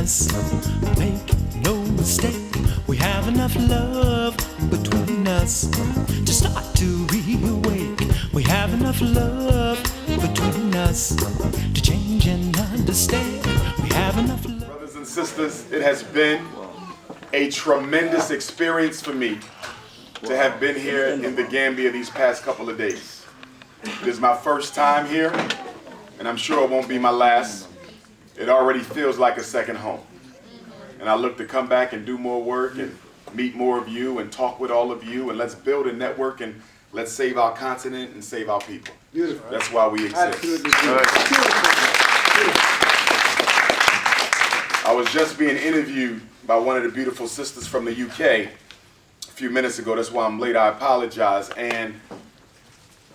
us. Make no mistake, we have enough love between us to start to reawake. We have enough love between us to change and understand. We have enough love. Brothers and sisters, it has been a tremendous experience for me to have been here in the Gambia these past couple of days. It is my first time here, and I'm sure it won't be my last. It already feels like a second home. And I look to come back and do more work and meet more of you and talk with all of you, and let's build a network and let's save our continent and save our people. Beautiful. That's why we exist. Absolutely beautiful. I was just being interviewed by one of the beautiful sisters from the UK a few minutes ago. That's why I'm late. I apologize. And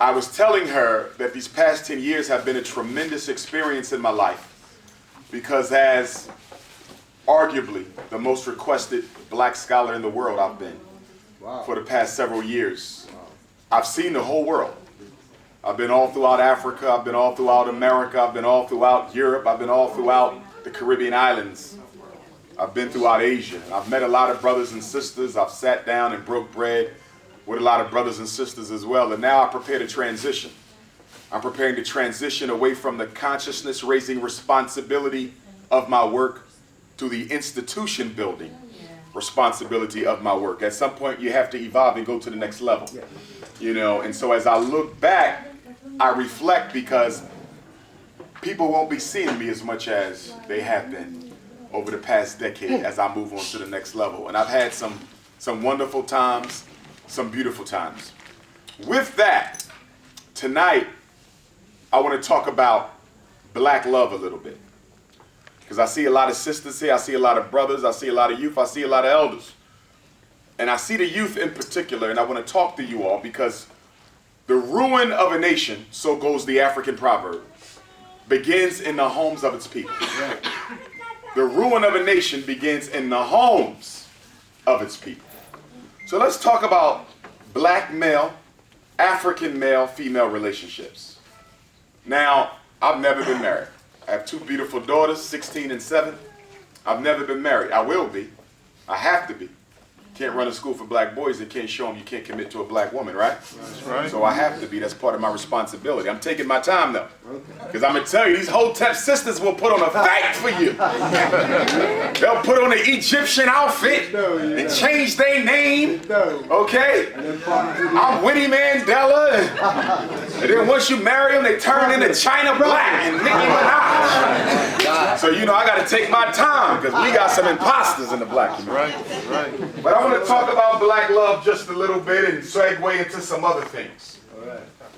I was telling her that these past 10 years have been a tremendous experience in my life, because as arguably the most requested black scholar in the world I've been for the past several years. I've seen the whole world. I've been all throughout Africa, I've been all throughout America, I've been all throughout Europe, I've been all throughout the Caribbean islands. I've been throughout Asia. I've met a lot of brothers and sisters. I've sat down and broke bread with a lot of brothers and sisters as well. And now I prepare to transition. I'm preparing to transition away from the consciousness raising responsibility of my work to the institution building responsibility of my work. At some point you have to evolve and go to the next level. You know, and so as I look back, I reflect, because people won't be seeing me as much as they have been over the past decade as I move on to the next level. And I've had some wonderful times, some beautiful times. With that, tonight, I want to talk about black love a little bit. Because I see a lot of sisters here, I see a lot of brothers, I see a lot of youth, I see a lot of elders. And I see the youth in particular, and I want to talk to you all, because the ruin of a nation, so goes the African proverb, begins in the homes of its people. The ruin of a nation begins in the homes of its people. So let's talk about black male, African male, female relationships. Now, I've never been married. I have two beautiful daughters, 16 and 7. I've never been married. I will be. I have to be. Can't run a school for black boys and can't show them you can't commit to a black woman, right? That's right. So I have to be. That's part of my responsibility. I'm taking my time though. Because I'm going to tell you, these Hotep sisters will put on a fight for you. They'll put on an Egyptian outfit and change their name. Okay? I'm Winnie Mandela. And then once you marry them, they turn into China Black and Nicki Minaj. So, you know, I got to take my time, because we got some imposters in the black community. Right. But I want to talk about black love just a little bit and segue into some other things.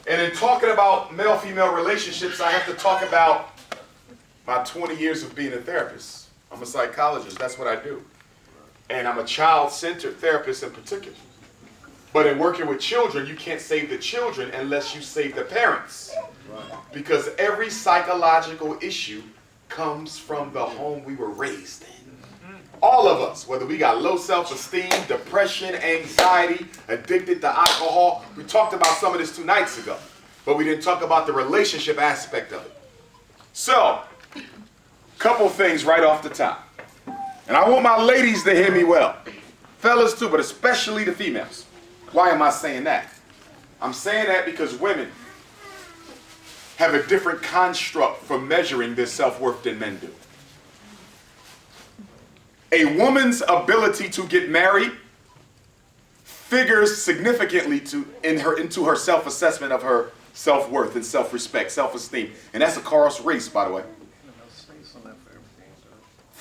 And in talking about male-female relationships, I have to talk about my 20 years of being a therapist. I'm a psychologist, that's what I do. And I'm a child-centered therapist in particular. But in working with children, you can't save the children unless you save the parents. Because every psychological issue comes from the home we were raised in. All of us, whether we got low self-esteem, depression, anxiety, addicted to alcohol. We talked about some of this 2 nights ago, but we didn't talk about the relationship aspect of it. So, couple things right off the top. And I want my ladies to hear me well. Fellas too, but especially the females. Why am I saying that? I'm saying that because women have a different construct for measuring their self-worth than men do. A woman's ability to get married figures significantly into her self-assessment of her self-worth and self-respect, self-esteem. And that's a Carl's race, by the way.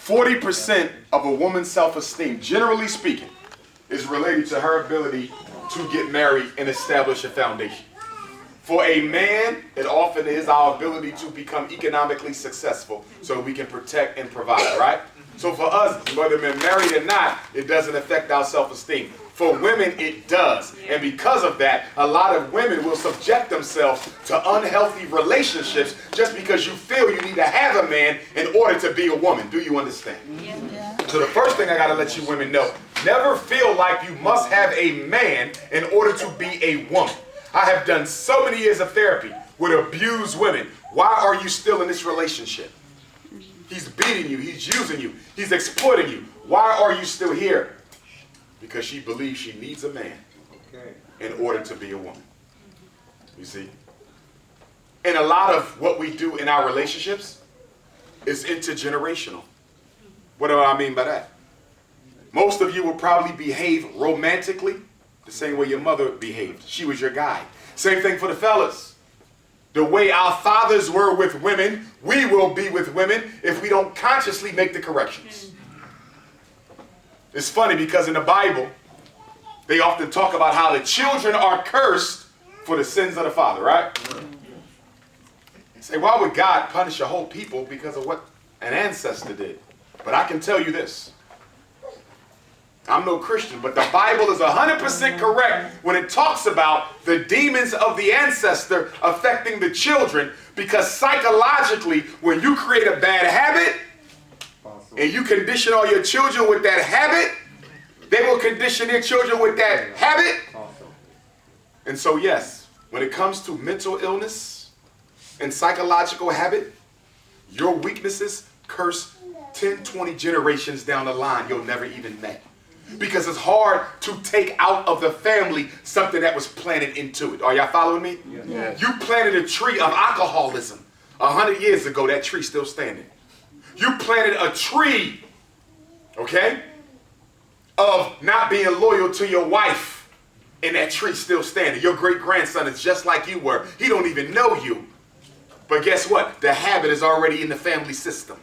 40% of a woman's self-esteem, generally speaking, is related to her ability to get married and establish a foundation. For a man, it often is our ability to become economically successful so we can protect and provide, right? So for us, whether we're married or not, it doesn't affect our self-esteem. For women, it does. And because of that, a lot of women will subject themselves to unhealthy relationships just because you feel you need to have a man in order to be a woman. Do you understand? Yeah. So the first thing I got to let you women know, never feel like you must have a man in order to be a woman. I have done so many years of therapy with abused women. Why are you still in this relationship? He's beating you. He's using you. He's exploiting you. Why are you still here? Because she believes she needs a man in order to be a woman. You see? And a lot of what we do in our relationships is intergenerational. What do I mean by that? Most of you will probably behave romantically the same way your mother behaved. She was your guide. Same thing for the fellas. The way our fathers were with women, we will be with women if we don't consciously make the corrections. It's funny because in the Bible, they often talk about how the children are cursed for the sins of the father, right? You say, why would God punish a whole people because of what an ancestor did? But I can tell you this. I'm no Christian, but the Bible is 100% correct when it talks about the demons of the ancestor affecting the children, because psychologically, when you create a bad habit and you condition all your children with that habit, they will condition their children with that habit. And so yes, when it comes to mental illness and psychological habit, your weaknesses curse 10, 20 generations down the line you'll never even met. Because it's hard to take out of the family something that was planted into it. Are y'all following me? Yes. You planted a tree of alcoholism 100 years ago, that tree's still standing. You planted a tree, okay, of not being loyal to your wife, and that tree's still standing. Your great-grandson is just like you were. He don't even know you. But guess what? The habit is already in the family system.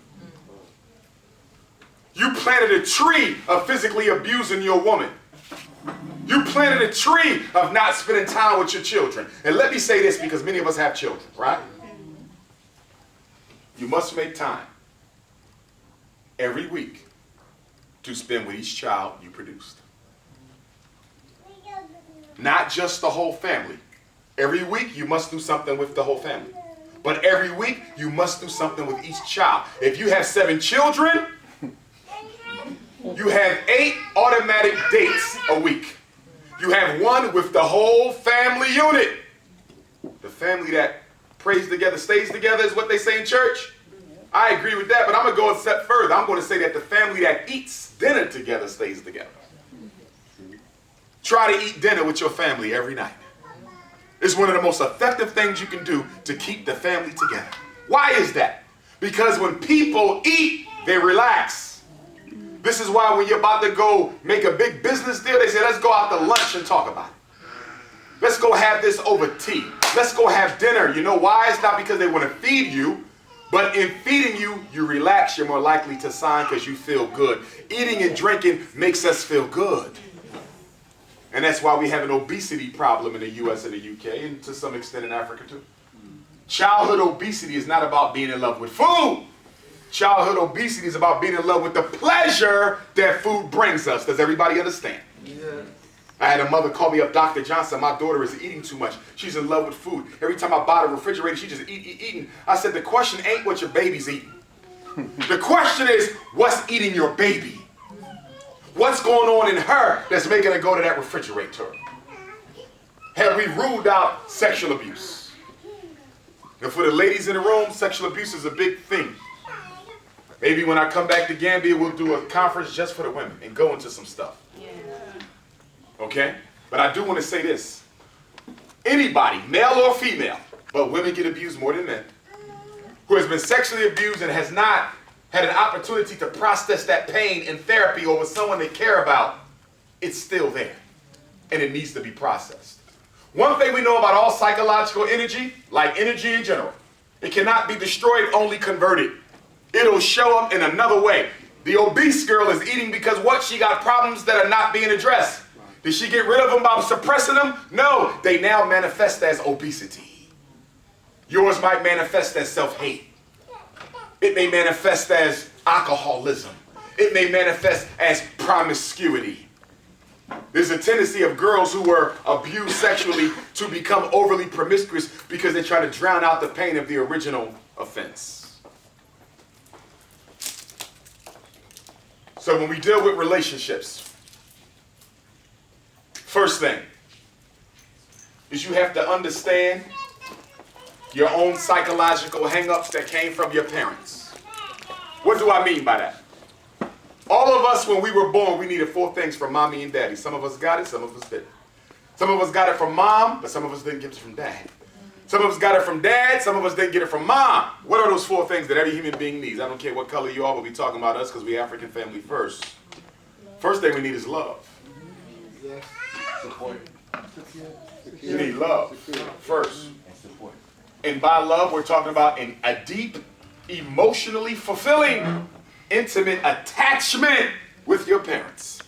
You planted a tree of physically abusing your woman. You planted a tree of not spending time with your children. And let me say this, because many of us have children, right? You must make time every week to spend with each child you produced. Not just the whole family. Every week you must do something with the whole family. But every week you must do something with each child. If you have 7 children, you have 8 automatic dates a week. You have 1 with the whole family unit. The family that prays together, stays together is what they say in church. I agree with that, but I'm going to go a step further. I'm going to say that the family that eats dinner together stays together. Try to eat dinner with your family every night. It's one of the most effective things you can do to keep the family together. Why is that? Because when people eat, they relax. This is why when you're about to go make a big business deal, they say, let's go out to lunch and talk about it. Let's go have this over tea. Let's go have dinner. You know why? It's not because they want to feed you, but in feeding you, you relax. You're more likely to sign because you feel good. Eating and drinking makes us feel good. And that's why we have an obesity problem in the US and the UK, and to some extent in Africa too. Childhood obesity is not about being in love with food. Childhood obesity is about being in love with the pleasure that food brings us. Does everybody understand? Yeah. I had a mother call me up, Dr. Johnson, my daughter is eating too much. She's in love with food. Every time I buy the refrigerator, she just eating. I said, the question ain't what your baby's eating. The question is, what's eating your baby? What's going on in her that's making her go to that refrigerator? Have we ruled out sexual abuse? And for the ladies in the room, sexual abuse is a big thing. Maybe when I come back to Gambia, we'll do a conference just for the women and go into some stuff. Yeah. Okay? But I do want to say this. Anybody, male or female, but women get abused more than men, who has been sexually abused and has not had an opportunity to process that pain in therapy or with someone they care about, it's still there. And it needs to be processed. One thing we know about all psychological energy, like energy in general, it cannot be destroyed, only converted. It'll show up in another way. The obese girl is eating because what? She got problems that are not being addressed. Did she get rid of them by suppressing them? No, they now manifest as obesity. Yours might manifest as self-hate. It may manifest as alcoholism. It may manifest as promiscuity. There's a tendency of girls who were abused sexually to become overly promiscuous because they try to drown out the pain of the original offense. So when we deal with relationships, first thing is you have to understand your own psychological hang-ups that came from your parents. What do I mean by that? All of us, when we were born, we needed 4 things from mommy and daddy. Some of us got it, some of us didn't. Some of us got it from mom, but some of us didn't get it from dad. Some of us got it from dad, some of us didn't get it from mom. What are those 4 things that every human being needs? I don't care what color you are, but we're talking about us because we're African family first. First thing we need is love. Yes. Support. You need love first. And by love, we're talking about a deep, emotionally fulfilling, intimate attachment with your parents.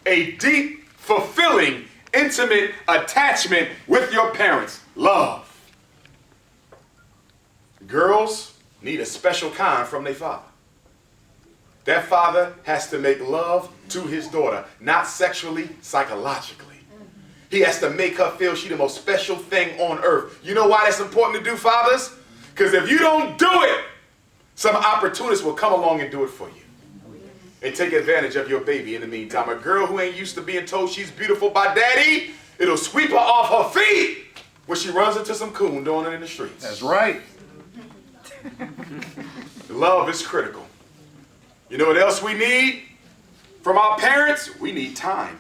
A deep, fulfilling, intimate attachment with your parents. Love. Girls need a special kind from their father. That father has to make love to his daughter, not sexually, psychologically. He has to make her feel she's the most special thing on earth. You know why that's important to do, fathers? Because if you don't do it, some opportunists will come along and do it for you. And take advantage of your baby in the meantime. A girl who ain't used to being told she's beautiful by daddy, it'll sweep her off her feet when she runs into some coon doing it in the streets. That's right. Love is critical. You know what else we need from our parents? We need time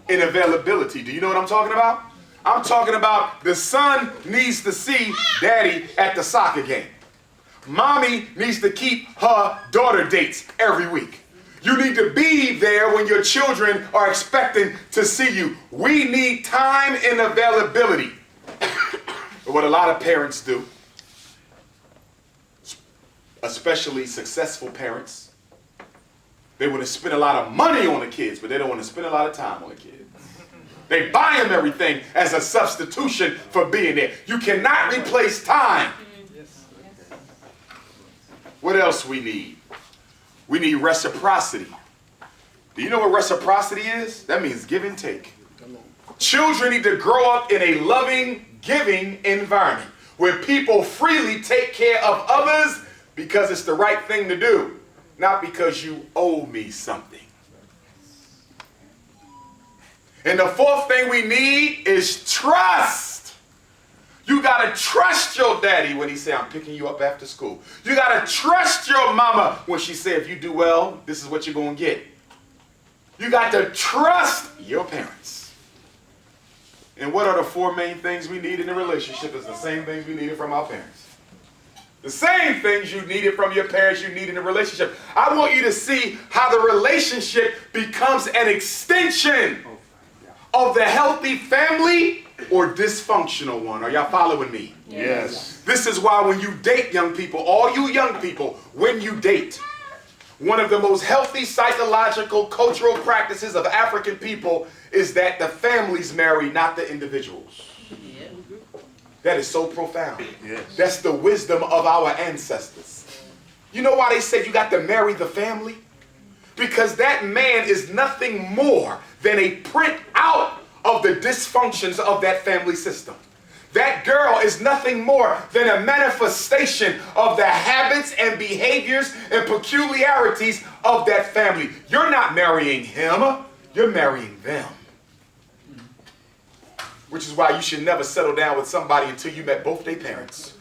and availability. Do you know what I'm talking about? I'm talking about the son needs to see daddy at the soccer game. Mommy needs to keep her daughter dates every week. You need to be there when your children are expecting to see you. We need time and availability. But what a lot of parents do, especially successful parents, they want to spend a lot of money on the kids, but they don't want to spend a lot of time on the kids. They buy them everything as a substitution for being there. You cannot replace time. What else we need? We need reciprocity. Do you know what reciprocity is? That means give and take. Children need to grow up in a loving, giving environment where people freely take care of others because it's the right thing to do, not because you owe me something. And the 4th thing we need is trust. You gotta trust your daddy when he say, I'm picking you up after school. You gotta trust your mama when she say, if you do well, this is what you're gonna get. You got to trust your parents. And what are the 4 main things we need in a relationship? It's the same things we needed from our parents. The same things you needed from your parents you need in a relationship. I want you to see how the relationship becomes an extension of the healthy family or dysfunctional one. Are y'all following me? Yes. This is why when you date young people, all you young people, when you date, one of the most healthy psychological cultural practices of African people is that the families marry, not the individuals. That is so profound. Yes. That's the wisdom of our ancestors. You know why they said you got to marry the family? Because that man is nothing more than a print out of the dysfunctions of that family system. That girl is nothing more than a manifestation of the habits and behaviors and peculiarities of that family. You're not marrying him, you're marrying them. Which is why you should never settle down with somebody until you met both their parents.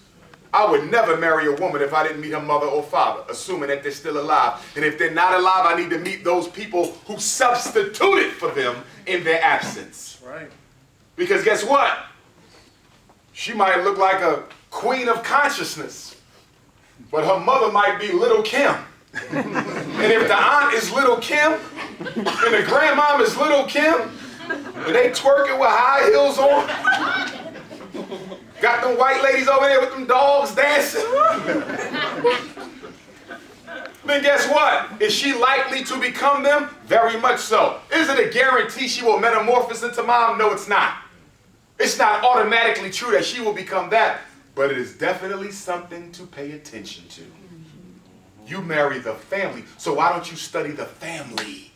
I would never marry a woman if I didn't meet her mother or father, assuming that they're still alive. And if they're not alive, I need to meet those people who substituted for them in their absence. Right. Because guess what? She might look like a queen of consciousness, but her mother might be Little Kim. And if the aunt is Little Kim, and the grandmom is Little Kim, and they twerking with high heels on, got them white ladies over there with them dogs dancing, then guess what? Is she likely to become them? Very much so. Is it a guarantee she will metamorphose into mom? No, it's not. It's not automatically true that she will become that, but it is definitely something to pay attention to. You marry the family, so why don't you study the family?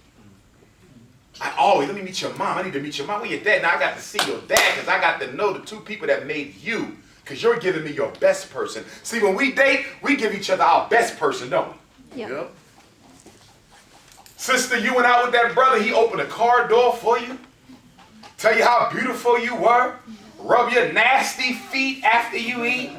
Let me meet your mom. I need to meet your mom. Where your dad? Now I got to see your dad because I got to know the 2 people that made you because you're giving me your best person. See, when we date, we give each other our best person, don't we? Yep. Sister, you went out with that brother. He opened a car door for you. Tell you how beautiful you were. Rub your nasty feet after you eat.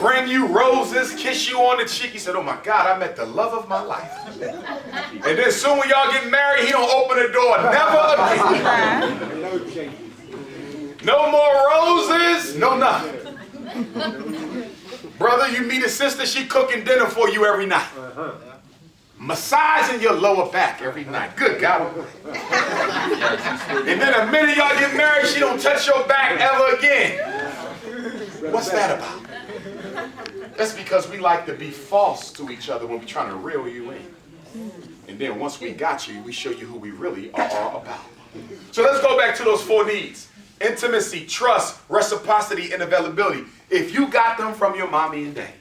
bring you roses, kiss you on the cheek. You said, oh my God, I met the love of my life. And then soon when y'all get married, he don't open the door. Never again. No more roses, no nothing. Brother, you meet a sister, she cooking dinner for you every night. Massaging your lower back every night. Good God. And then the minute y'all get married, she don't touch your back ever again. What's that about? That's because we like to be false to each other when we're trying to reel you in. And then once we got you, we show you who we really are about. So let's go back to those 4 needs. Intimacy, trust, reciprocity, and availability. If you got them from your mommy and daddy.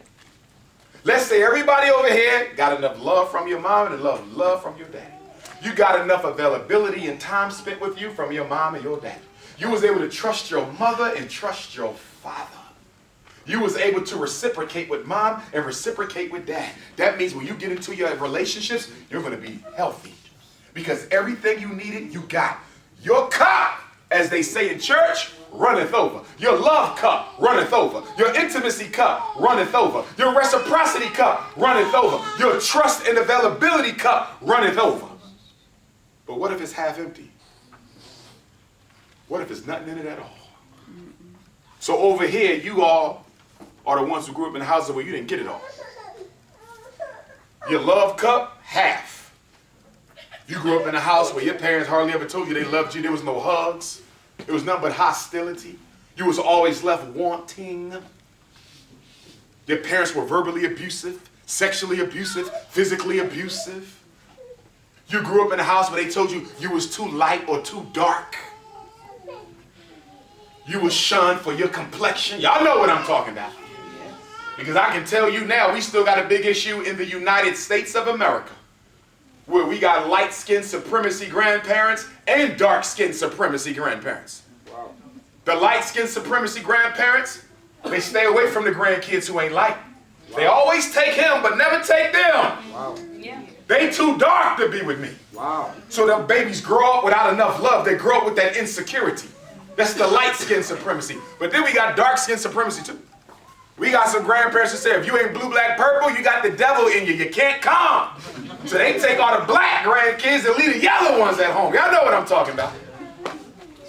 Let's say everybody over here got enough love from your mom and enough love from your daddy. You got enough availability and time spent with you from your mom and your daddy. You was able to trust your mother and trust your father. You was able to reciprocate with mom and reciprocate with dad. That means when you get into your relationships, you're going to be healthy. Because everything you needed, you got. Your cup, as they say in church, runneth over. Your love cup runneth over. Your intimacy cup runneth over. Your reciprocity cup runneth over. Your trust and availability cup runneth over. But what if it's half empty? What if there's nothing in it at all? So over here, you all are the ones who grew up in houses where you didn't get it all. Your love cup, half. You grew up in a house where your parents hardly ever told you they loved you. There was no hugs. It was nothing but hostility. You was always left wanting. Your parents were verbally abusive, sexually abusive, physically abusive. You grew up in a house where they told you you was too light or too dark. You was shunned for your complexion. Y'all know what I'm talking about. Because I can tell you now, we still got a big issue in the United States of America, where we got light-skinned supremacy grandparents and dark-skinned supremacy grandparents. Wow. The light-skinned supremacy grandparents, they stay away from the grandkids who ain't light. Wow. They always take him, but never take them. Wow. Yeah. They too dark to be with me. Wow. So the babies grow up without enough love. They grow up with that insecurity. That's the light-skinned supremacy. But then we got dark-skinned supremacy too. We got some grandparents who say, if you ain't blue, black, purple, you got the devil in you. You can't come. So they take all the black grandkids and leave the yellow ones at home. Y'all know what I'm talking about.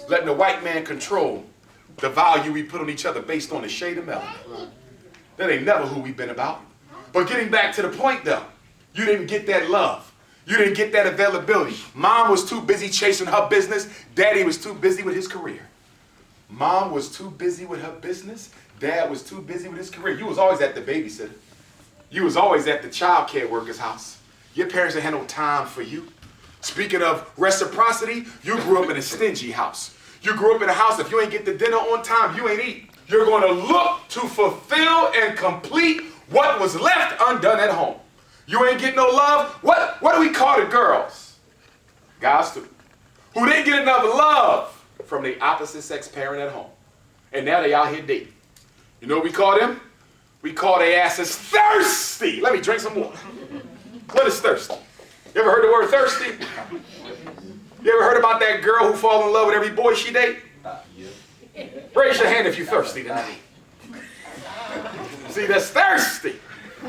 Letting the white man control the value we put on each other based on the shade of melanin. That ain't never who we've been about. But getting back to the point though, you didn't get that love. You didn't get that availability. Mom was too busy chasing her business. Daddy was too busy with his career. Mom was too busy with her business. Dad was too busy with his career. You was always at the babysitter. You was always at the child care worker's house. Your parents didn't have no time for you. Speaking of reciprocity, you grew up in a stingy house. You grew up in a house, if you ain't get the dinner on time, you ain't eat. You're going to look to fulfill and complete what was left undone at home. You ain't getting no love. What do we call the girls? Guys too. Who didn't get enough love from the opposite sex parent at home. And now they out here dating. You know what we call them? We call their asses thirsty. Let me drink some water. What is thirsty? You ever heard the word thirsty? You ever heard about that girl who falls in love with every boy she date? Yeah. Raise your hand if you're thirsty tonight. See, that's thirsty.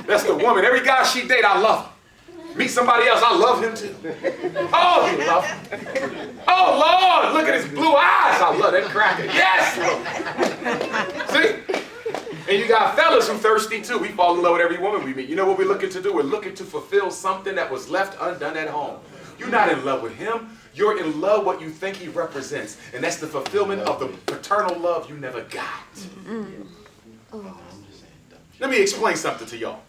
That's the woman. Every guy she date, I love him. Meet somebody else, I love him too. Oh, you love him. Oh, Lord, look at his blue eyes. I love that cracker. Yes. See? And you got fellas who thirsty too. We fall in love with every woman we meet. You know what we're looking to do? We're looking to fulfill something that was left undone at home. You're not in love with him. You're in love with what you think he represents. And that's the fulfillment of the paternal love you never got. Let me explain something to y'all.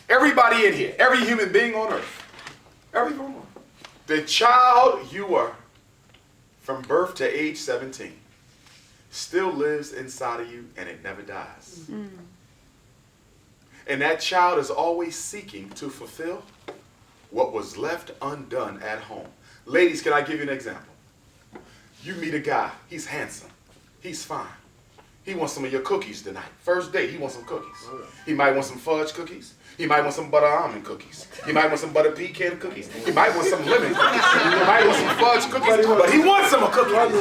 Everybody in here, every human being on earth, everyone, the child you were from birth to age 17 still lives inside of you and it never dies. And that child is always seeking to fulfill what was left undone at home. Ladies, can I give you an example? You meet a guy, he's handsome, he's fine. He wants some of your cookies tonight. First date, he wants some cookies. He might want some fudge cookies. He might want some butter almond cookies. He might want some butter pecan cookies. He might want some lemon cookies. He might want some fudge cookies, but he wants some cookies.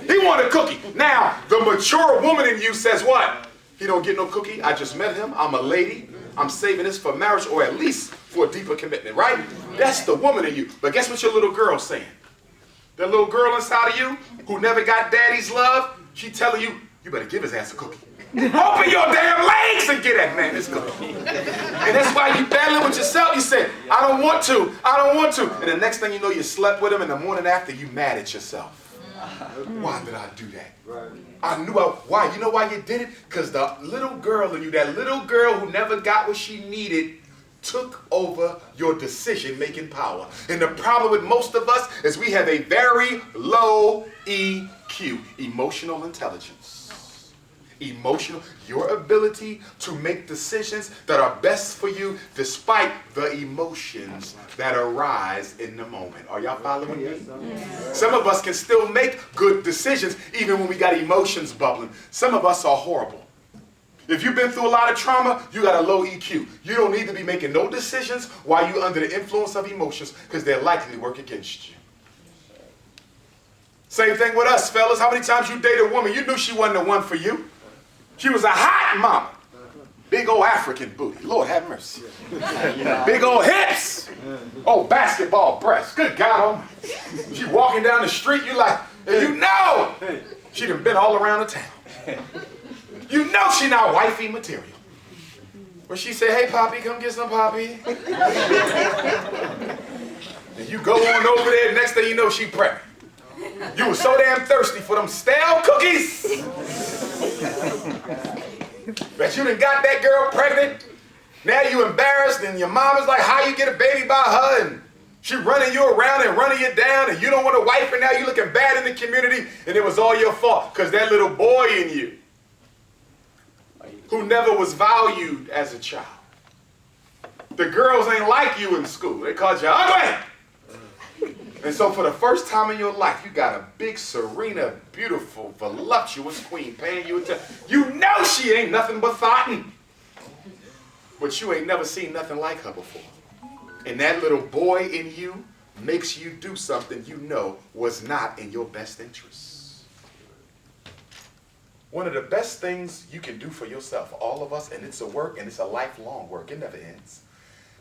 He wants a cookie. Now, the mature woman in you says what? He don't get no cookie. I just met him. I'm a lady. I'm saving this for marriage or at least for a deeper commitment, right? That's the woman in you. But guess what your little girl's saying? That little girl inside of you who never got daddy's love, she telling you, you better give his ass a cookie. Open your damn legs and get that man this cookie. And that's why you battling with yourself. You say, I don't want to. I don't want to. And the next thing you know, you slept with him, and the morning after, you mad at yourself. Why did I do that? I knew why. You know why you did it? Because the little girl in you, that little girl who never got what she needed, took over your decision-making power. And the problem with most of us is we have a very low EQ, emotional intelligence. Emotional, your ability to make decisions that are best for you despite the emotions that arise in the moment. Are y'all following me? Some of us can still make good decisions even when we got emotions bubbling. Some of us are horrible. If you've been through a lot of trauma, you got a low EQ. You don't need to be making no decisions while you're under the influence of emotions because they're likely to work against you. Same thing with us, fellas. How many times you date a woman, you knew she wasn't the one for you? She was a hot mama. Big old African booty. Lord have mercy. Big old hips. Oh, basketball breasts. Good God almighty. She walking down the street, you like, you know, she done been all around the town. You know she not wifey material. When she say, hey, Poppy, come get some Poppy. And you go on over there, next thing you know, she pregnant. You were so damn thirsty for them stale cookies that you done got that girl pregnant. Now you embarrassed and your mama's like, how you get a baby by her? And she running you around and running you down and you don't want a wife and now you looking bad in the community and it was all your fault because that little boy in you who never was valued as a child. The girls ain't like you in school. They called you ugly. And so for the first time in your life, you got a big, Serena, beautiful, voluptuous queen paying you attention. You know she ain't nothing but thottin'. But you ain't never seen nothing like her before. And that little boy in you makes you do something you know was not in your best interests. One of the best things you can do for yourself, all of us, and it's a work and it's a lifelong work, it never ends.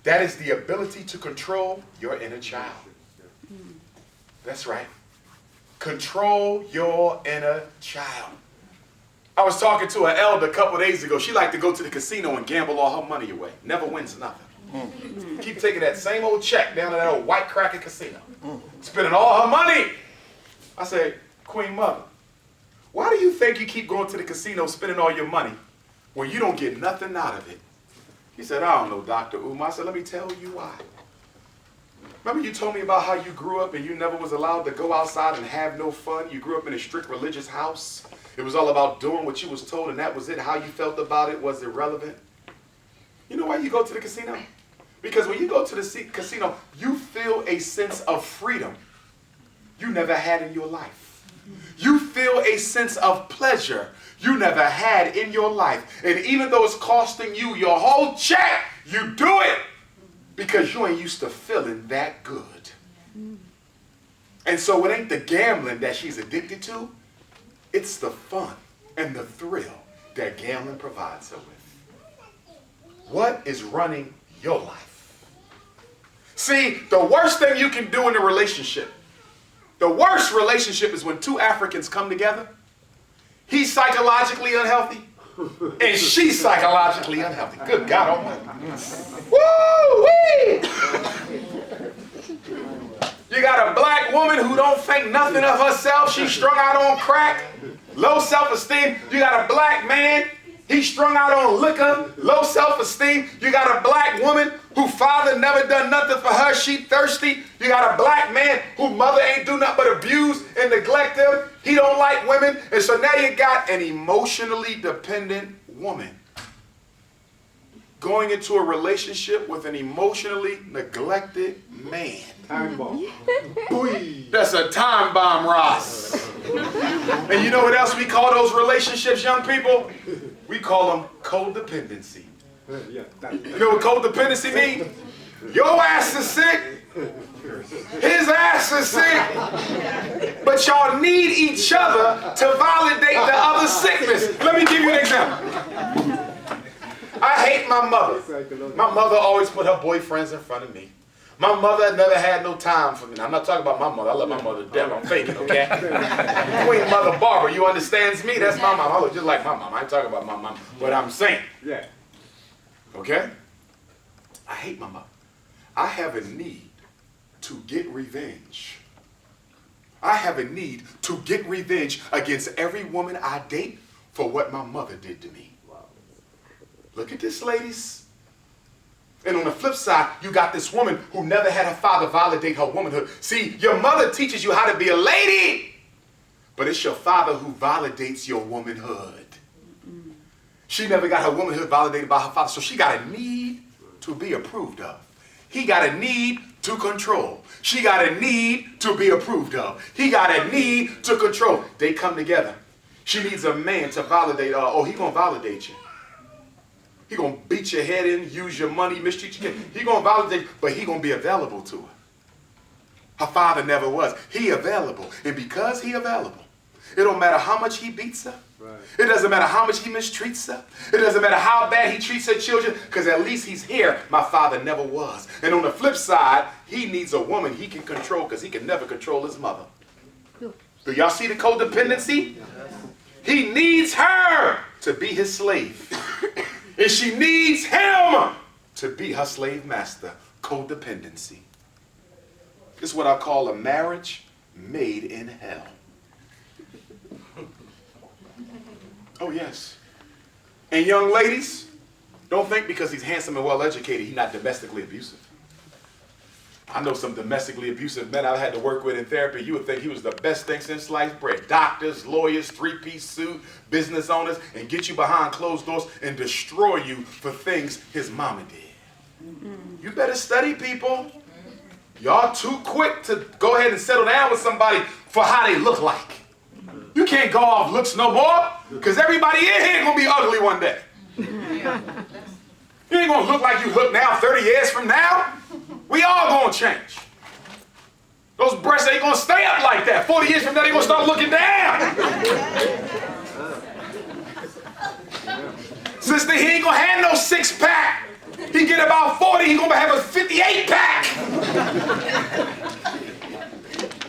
That is the ability to control your inner child. That's right. Control your inner child. I was talking to an elder a couple days ago. She liked to go to the casino and gamble all her money away. Never wins nothing. Keep taking that same old check down to that old white cracker casino. Spending all her money. I said, Queen Mother, why do you think you keep going to the casino spending all your money when you don't get nothing out of it? He said, I don't know, Dr. Umar. I said, let me tell you why. Remember you told me about how you grew up and you never was allowed to go outside and have no fun? You grew up in a strict religious house. It was all about doing what you was told and that was it. How you felt about it was irrelevant. You know why you go to the casino? Because when you go to the casino, you feel a sense of freedom you never had in your life. You feel a sense of pleasure you never had in your life. And even though it's costing you your whole check, you do it. Because you ain't used to feeling that good. And so it ain't the gambling that she's addicted to. It's the fun and the thrill that gambling provides her with. What is running your life? See, the worst thing you can do in a relationship, the worst relationship is when two Africans come together. He's psychologically unhealthy. And she's psychologically unhealthy. Good God Almighty. Woo-wee! You got a black woman who don't think nothing of herself. She's strung out on crack, low self-esteem. You got a black man, he's strung out on liquor, low self-esteem. You got a black woman whose father never done nothing for her. She thirsty. You got a black man whose mother ain't do nothing but abuse and neglect him. He don't like women. And so now you got an emotionally dependent woman going into a relationship with an emotionally neglected man. Time bomb. That's a time bomb, Ross. And you know what else we call those relationships, young people? We call them codependency. You know what codependency means? Your ass is sick. His ass is sick. But y'all need each other to validate the other sickness. Let me give you an example. I hate my mother. My mother always put her boyfriends in front of me. My mother never had no time for me. Now, I'm not talking about my mother. I love my mother to death. I'm faking, okay? Queen Mother Barbara, you understands me? That's my mom. I look just like my mom. I ain't talking about my mom. But I'm saying. Yeah. Okay? I hate my mother. I have a need to get revenge. I have a need to get revenge against every woman I date for what my mother did to me. Wow. Look at this, ladies. And on the flip side, you got this woman who never had her father validate her womanhood. See, your mother teaches you how to be a lady, but it's your father who validates your womanhood. She never got her womanhood validated by her father, so she got a need to be approved of. He got a need to control. She got a need to be approved of. He got a need to control. They come together. She needs a man to validate her. Oh, he gonna validate you. He gonna beat your head in, use your money, mistreat you. He gonna validate, but he gonna be available to her. Her father never was. He available. And because he available, it don't matter how much he beats her. Right. It doesn't matter how much he mistreats her. It doesn't matter how bad he treats her children, because at least he's here. My father never was. And on the flip side, he needs a woman he can control, because he can never control his mother. Do y'all see the codependency? He needs her to be his slave. And she needs him to be her slave master. Codependency. This is what I call a marriage made in hell. Oh, yes. And young ladies, don't think because he's handsome and well-educated, he's not domestically abusive. I know some domestically abusive men I had to work with in therapy. You would think he was the best thing since sliced bread. Doctors, lawyers, three-piece suit, business owners, and get you behind closed doors and destroy you for things his mama did. You better study, people. Y'all too quick to go ahead and settle down with somebody for how they look like. You can't go off looks no more, because everybody in here gonna be ugly one day. You ain't gonna look like you look now 30 years from now. We all gonna change. Those breasts ain't gonna stay up like that. 40 years from now, they gonna start looking down. Sister, he ain't gonna have no 6-pack. He get about 40, he gonna have a 58-pack.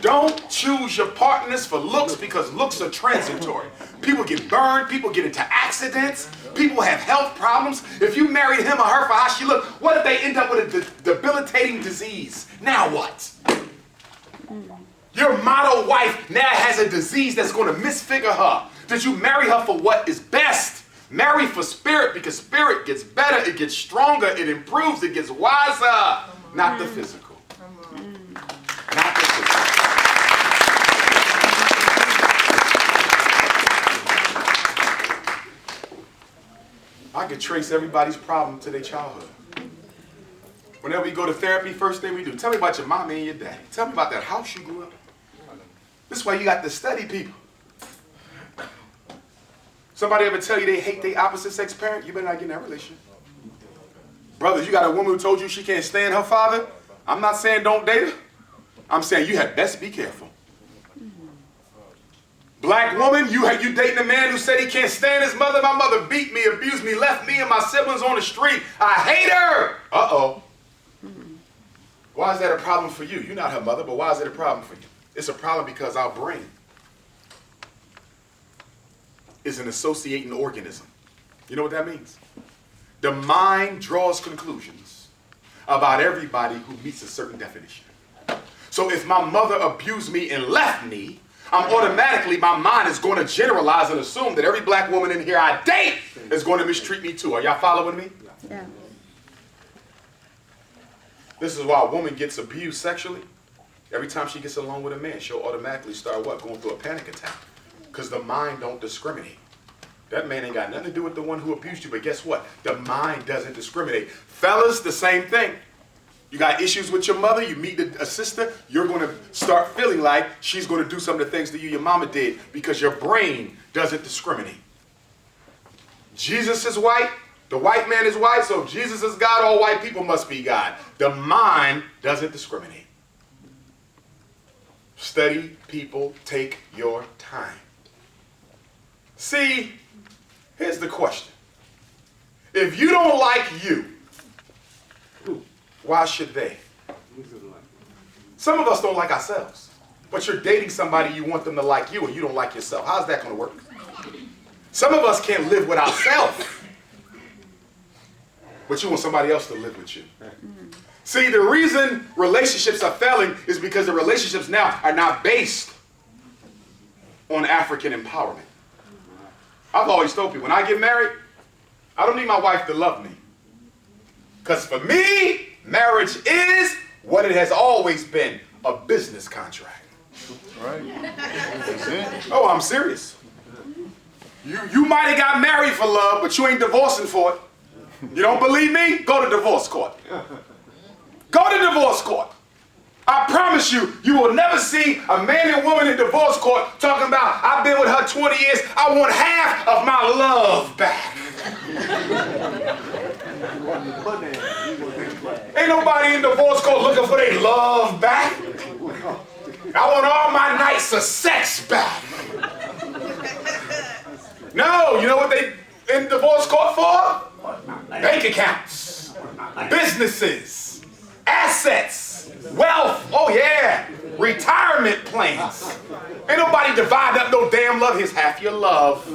Don't choose your partners for looks, because looks are transitory. People get burned, people get into accidents, people have health problems. If you married him or her for how she looked, what if they end up with a debilitating disease? Now what? Your model wife now has a disease that's going to misfigure her. Did you marry her for what is best? Marry for spirit, because spirit gets better, it gets stronger, it improves, it gets wiser. Not the physical. Not the physical. I could trace everybody's problem to their childhood. Whenever we go to therapy, first thing we do, tell me about your mommy and your daddy. Tell me about that house you grew up in. This is why you got to study people. Somebody ever tell you they hate their opposite sex parent? You better not get in that relationship. Brothers, you got a woman who told you she can't stand her father? I'm not saying don't date her. I'm saying you had best be careful. Black woman, you dating a man who said he can't stand his mother. My mother beat me, abused me, left me and my siblings on the street. I hate her. Uh-oh. Why is that a problem for you? You're not her mother, but why is it a problem for you? It's a problem because our brain is an associating organism. You know what that means? The mind draws conclusions about everybody who meets a certain definition. So if my mother abused me and left me, my mind is going to generalize and assume that every black woman in here I date is going to mistreat me too. Are y'all following me? Yeah. This is why a woman gets abused sexually. Every time she gets along with a man, she'll automatically start what? Going through a panic attack. Because the mind don't discriminate. That man ain't got nothing to do with the one who abused you, but guess what? The mind doesn't discriminate. Fellas, the same thing. You got issues with your mother, you meet a sister, you're going to start feeling like she's going to do some of the things that you, your mama did, because your brain doesn't discriminate. Jesus is white, the white man is white, so if Jesus is God, all white people must be God. The mind doesn't discriminate. Study people, take your time. See, here's the question. If you don't like you, why should they? Some of us don't like ourselves, but you're dating somebody, you want them to like you, and you don't like yourself. How's that going to work? Some of us can't live with ourselves, but you want somebody else to live with you. See, the reason relationships are failing is because the relationships now are not based on African empowerment. I've always told people, when I get married, I don't need my wife to love me. Because for me, marriage is what it has always been, a business contract. Right. That's it. Oh, I'm serious. You might have got married for love, but you ain't divorcing for it. You don't believe me? Go to divorce court. Go to divorce court. I promise you, you will never see a man and woman in divorce court talking about, I've been with her 20 years, I want half of my love back. Ain't nobody in divorce court looking for their love back. I want all my nights of sex back. No, you know what they in divorce court for? Bank accounts, businesses, assets, wealth, oh yeah, retirement plans. Ain't nobody divide up no damn love. Here's half your love.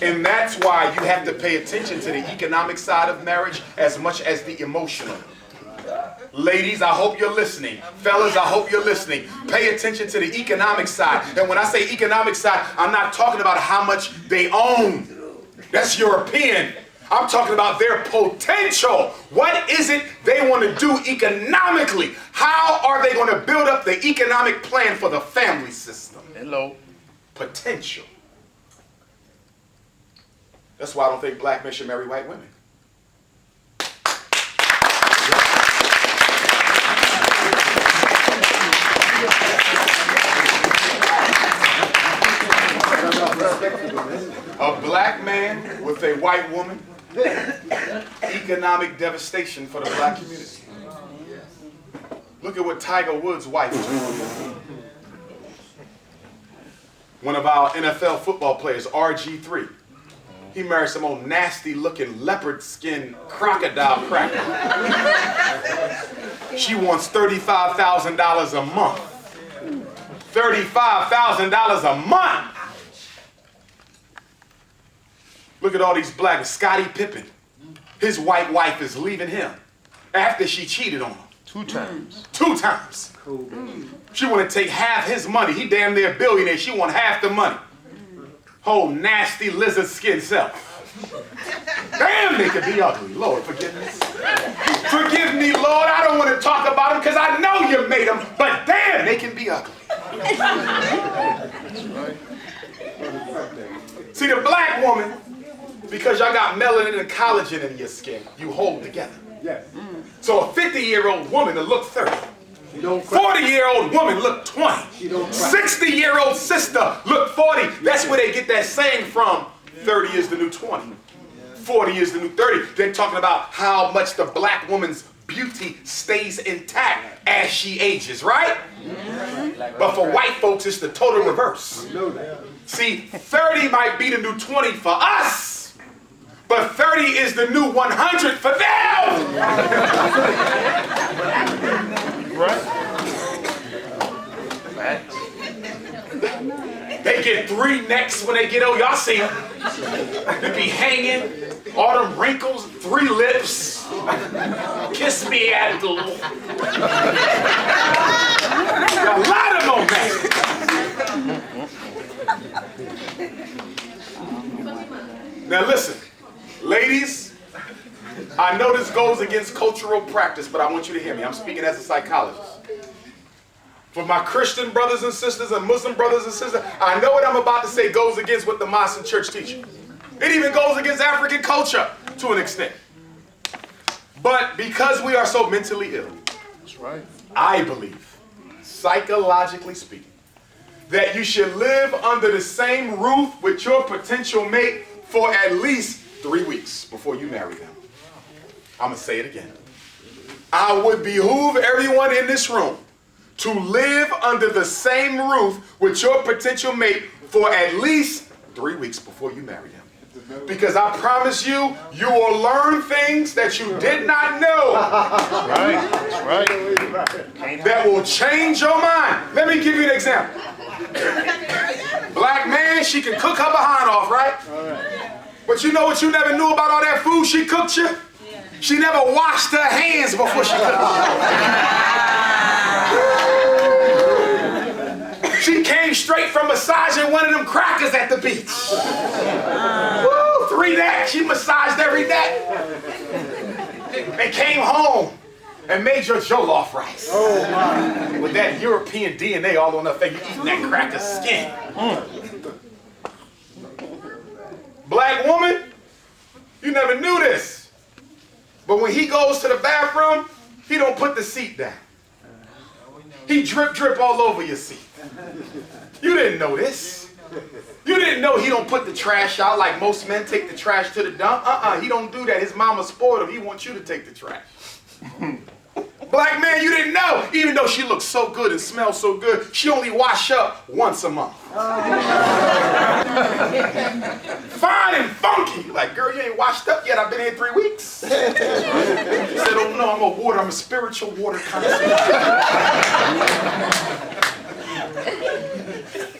And that's why you have to pay attention to the economic side of marriage as much as the emotional. Ladies, I hope you're listening. Fellas, I hope you're listening. Pay attention to the economic side. And when I say economic side, I'm not talking about how much they own. That's European. I'm talking about their potential. What is it they want to do economically? How are they going to build up the economic plan for the family system? Hello. Potential. That's why I don't think black men should marry white women. A black man with a white woman, economic devastation for the black community. Look at what Tiger Woods' wife did. One of our NFL football players, RG3. He married some old nasty looking leopard skin crocodile cracker. She wants $35,000 a month. $35,000 a month. Look at all these blacks. Scottie Pippen. His white wife is leaving him after she cheated on him. 2 times. 2 times. She want to take half his money. He damn near a billionaire. She want half the money. Whole nasty lizard skin self. Damn, they could be ugly. Lord, forgive me. Forgive me, Lord. I don't want to talk about them because I know you made them. But damn, they can be ugly. See, the black woman, because y'all got melanin and collagen in your skin, you hold together. Yes. So a 50-year-old woman will look 30. 40-year-old woman look 20. 60-year-old sister look 40. That's where they get that saying from. 30 is the new 20. 40 is the new 30. They're talking about how much the black woman's beauty stays intact as she ages, right? But for white folks, it's the total reverse. See, 30 might be the new 20 for us, but 30 is the new 100 for them. Right? They get 3 necks when they get old. Y'all see them. They be hanging, all them wrinkles, 3 lips. Kiss me at the a lot of them on that. Now listen, ladies, I know this goes against cultural practice, but I want you to hear me. I'm speaking as a psychologist. For my Christian brothers and sisters and Muslim brothers and sisters, I know what I'm about to say goes against what the mosque and church teach. It even goes against African culture to an extent. But because we are so mentally ill, That's right. I believe, psychologically speaking, that you should live under the same roof with your potential mate for at least 3 weeks before you marry them. I'm going to say it again. I would behoove everyone in this room to live under the same roof with your potential mate for at least 3 weeks before you marry him. Because I promise you, you will learn things that you did not know. That's right. That will change your mind. Let me give you an example. Black man, she can cook her behind off, right? But you know what you never knew about all that food she cooked you? She never washed her hands before she cooked you. She came straight from massaging one of them crackers at the beach. Woo, 3 necks, she massaged every neck. And came home and made your jollof rice. Oh my. With that European DNA all on her face, you eating that cracker skin. Black woman, you never knew this. But when he goes to the bathroom, he don't put the seat down. He drip all over your seat. You didn't know this. You didn't know he don't put the trash out like most men take the trash to the dump. He don't do that. His mama spoiled him. He wants you to take the trash. Black man, you didn't know. Even though she looks so good and smells so good, she only wash up once a month. Fine and funky. Like, girl, you ain't washed up yet. I've been here 3 weeks. She said, oh no, I'm a spiritual water connoisseur.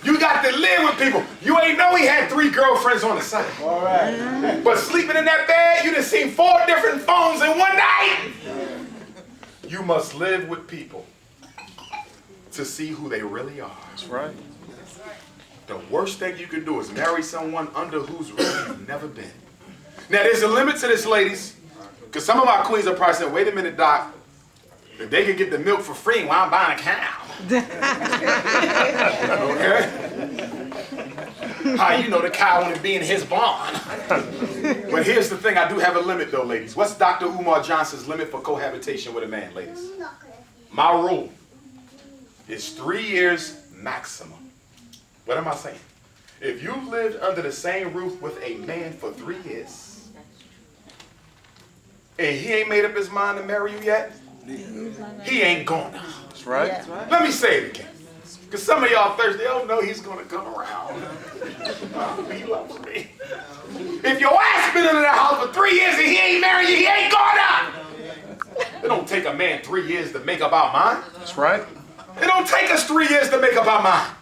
You got to live with people. You ain't know he had 3 girlfriends on the side. All right. But sleeping in that bed, you done seen 4 different phones in one night. You must live with people to see who they really are. That's right. The worst thing you can do is marry someone under whose roof you've never been. Now, there's a limit to this, ladies, because some of my queens are probably saying, wait a minute, Doc, if they can get the milk for free, why I'm buying a cow? Okay? How you know the cow only being his barn? But here's the thing, I do have a limit though, ladies. What's Dr. Umar Johnson's limit for cohabitation with a man, ladies? My rule is 3 years maximum. What am I saying? If you lived under the same roof with a man for 3 years, and he ain't made up his mind to marry you yet, he ain't gonna. That's right. Yeah. Let me say it again. Because some of y'all thirsty, oh no, he's gonna come around. He loves me. If your ass been under that house for 3 years and he ain't married you, he ain't gonna. It don't take a man 3 years to make up our mind. That's right. It don't take us 3 years to make up our mind.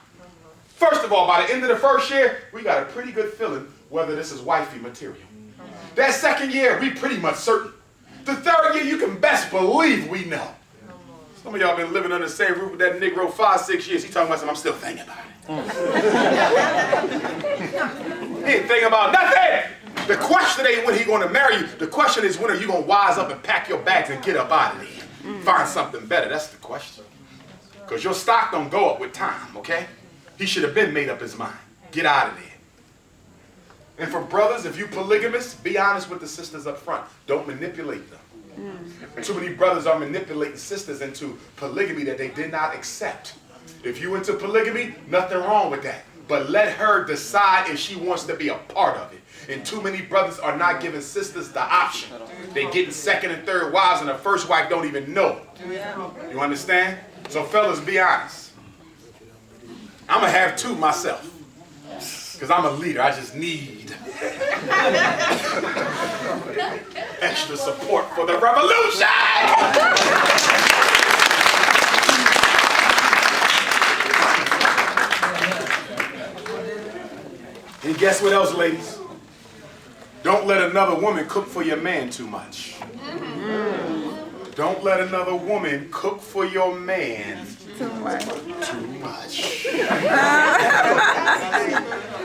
First of all, by the end of the first year, we got a pretty good feeling whether this is wifey material. That second year, we pretty much certain. The third year, you can best believe we know. Some of y'all been living under the same roof with that Negro 5-6 years. He talking about something, I'm still thinking about it. He ain't thinking about nothing. The question ain't when he going to marry you. The question is when are you going to wise up and pack your bags and get up out of there. Find something better. That's the question. Because your stock don't go up with time, okay? He should have been made up his mind. Get out of there. And for brothers, if you polygamous, be honest with the sisters up front. Don't manipulate them. Too many brothers are manipulating sisters into polygamy that they did not accept. If you into polygamy, nothing wrong with that. But let her decide if she wants to be a part of it. And too many brothers are not giving sisters the option. They getting second and third wives and the first wife don't even know. You understand? So fellas, be honest. I'm going to have 2 myself. Because I'm a leader. I just need extra support for the revolution. And guess what else, ladies? Don't let another woman cook for your man too much. Don't let another woman cook for your man too much.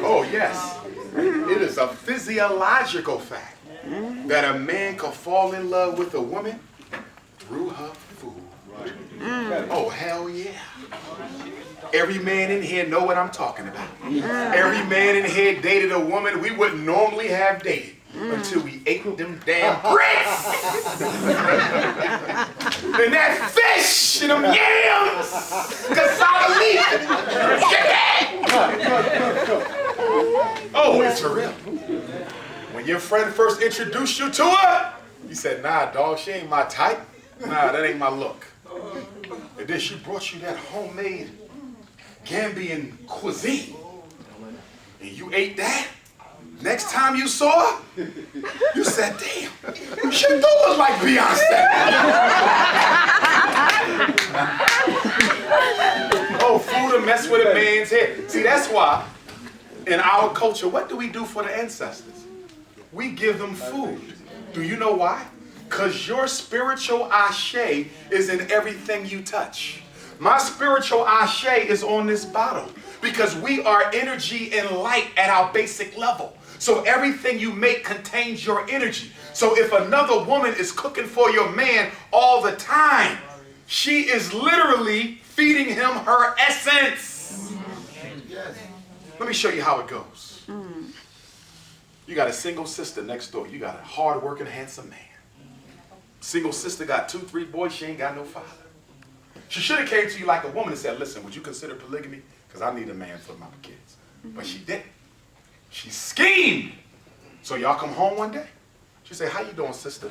Oh, yes. It is a physiological fact that a man can fall in love with a woman through her food. Oh, hell yeah. Every man in here know what I'm talking about. Every man in here dated a woman we wouldn't normally have dated until we ate them damn grits and that fish and them yams, cassava leaf, oh, it's for real. When your friend first introduced you to her, you said, nah, dog, she ain't my type. Nah, that ain't my look. And then she brought you that homemade Gambian cuisine. and you ate that, next time you saw her, you said, damn, she do look like Beyonce. Oh, food to mess with a man's head. See, that's why in our culture, what do we do for the ancestors? We give them food. Do you know why? Because your spiritual ashe is in everything you touch. My spiritual ashe is on this bottle because we are energy and light at our basic level. So everything you make contains your energy. So if another woman is cooking for your man all the time, she is literally feeding him her essence. Let me show you how it goes. You got a single sister next door. You got a hard-working, handsome man. Single sister got 2, 3 boys. She ain't got no father. She should have came to you like a woman and said, listen, would you consider polygamy? Because I need a man for my kids. But she didn't. She schemed. So y'all come home one day. She said, how you doing, sister?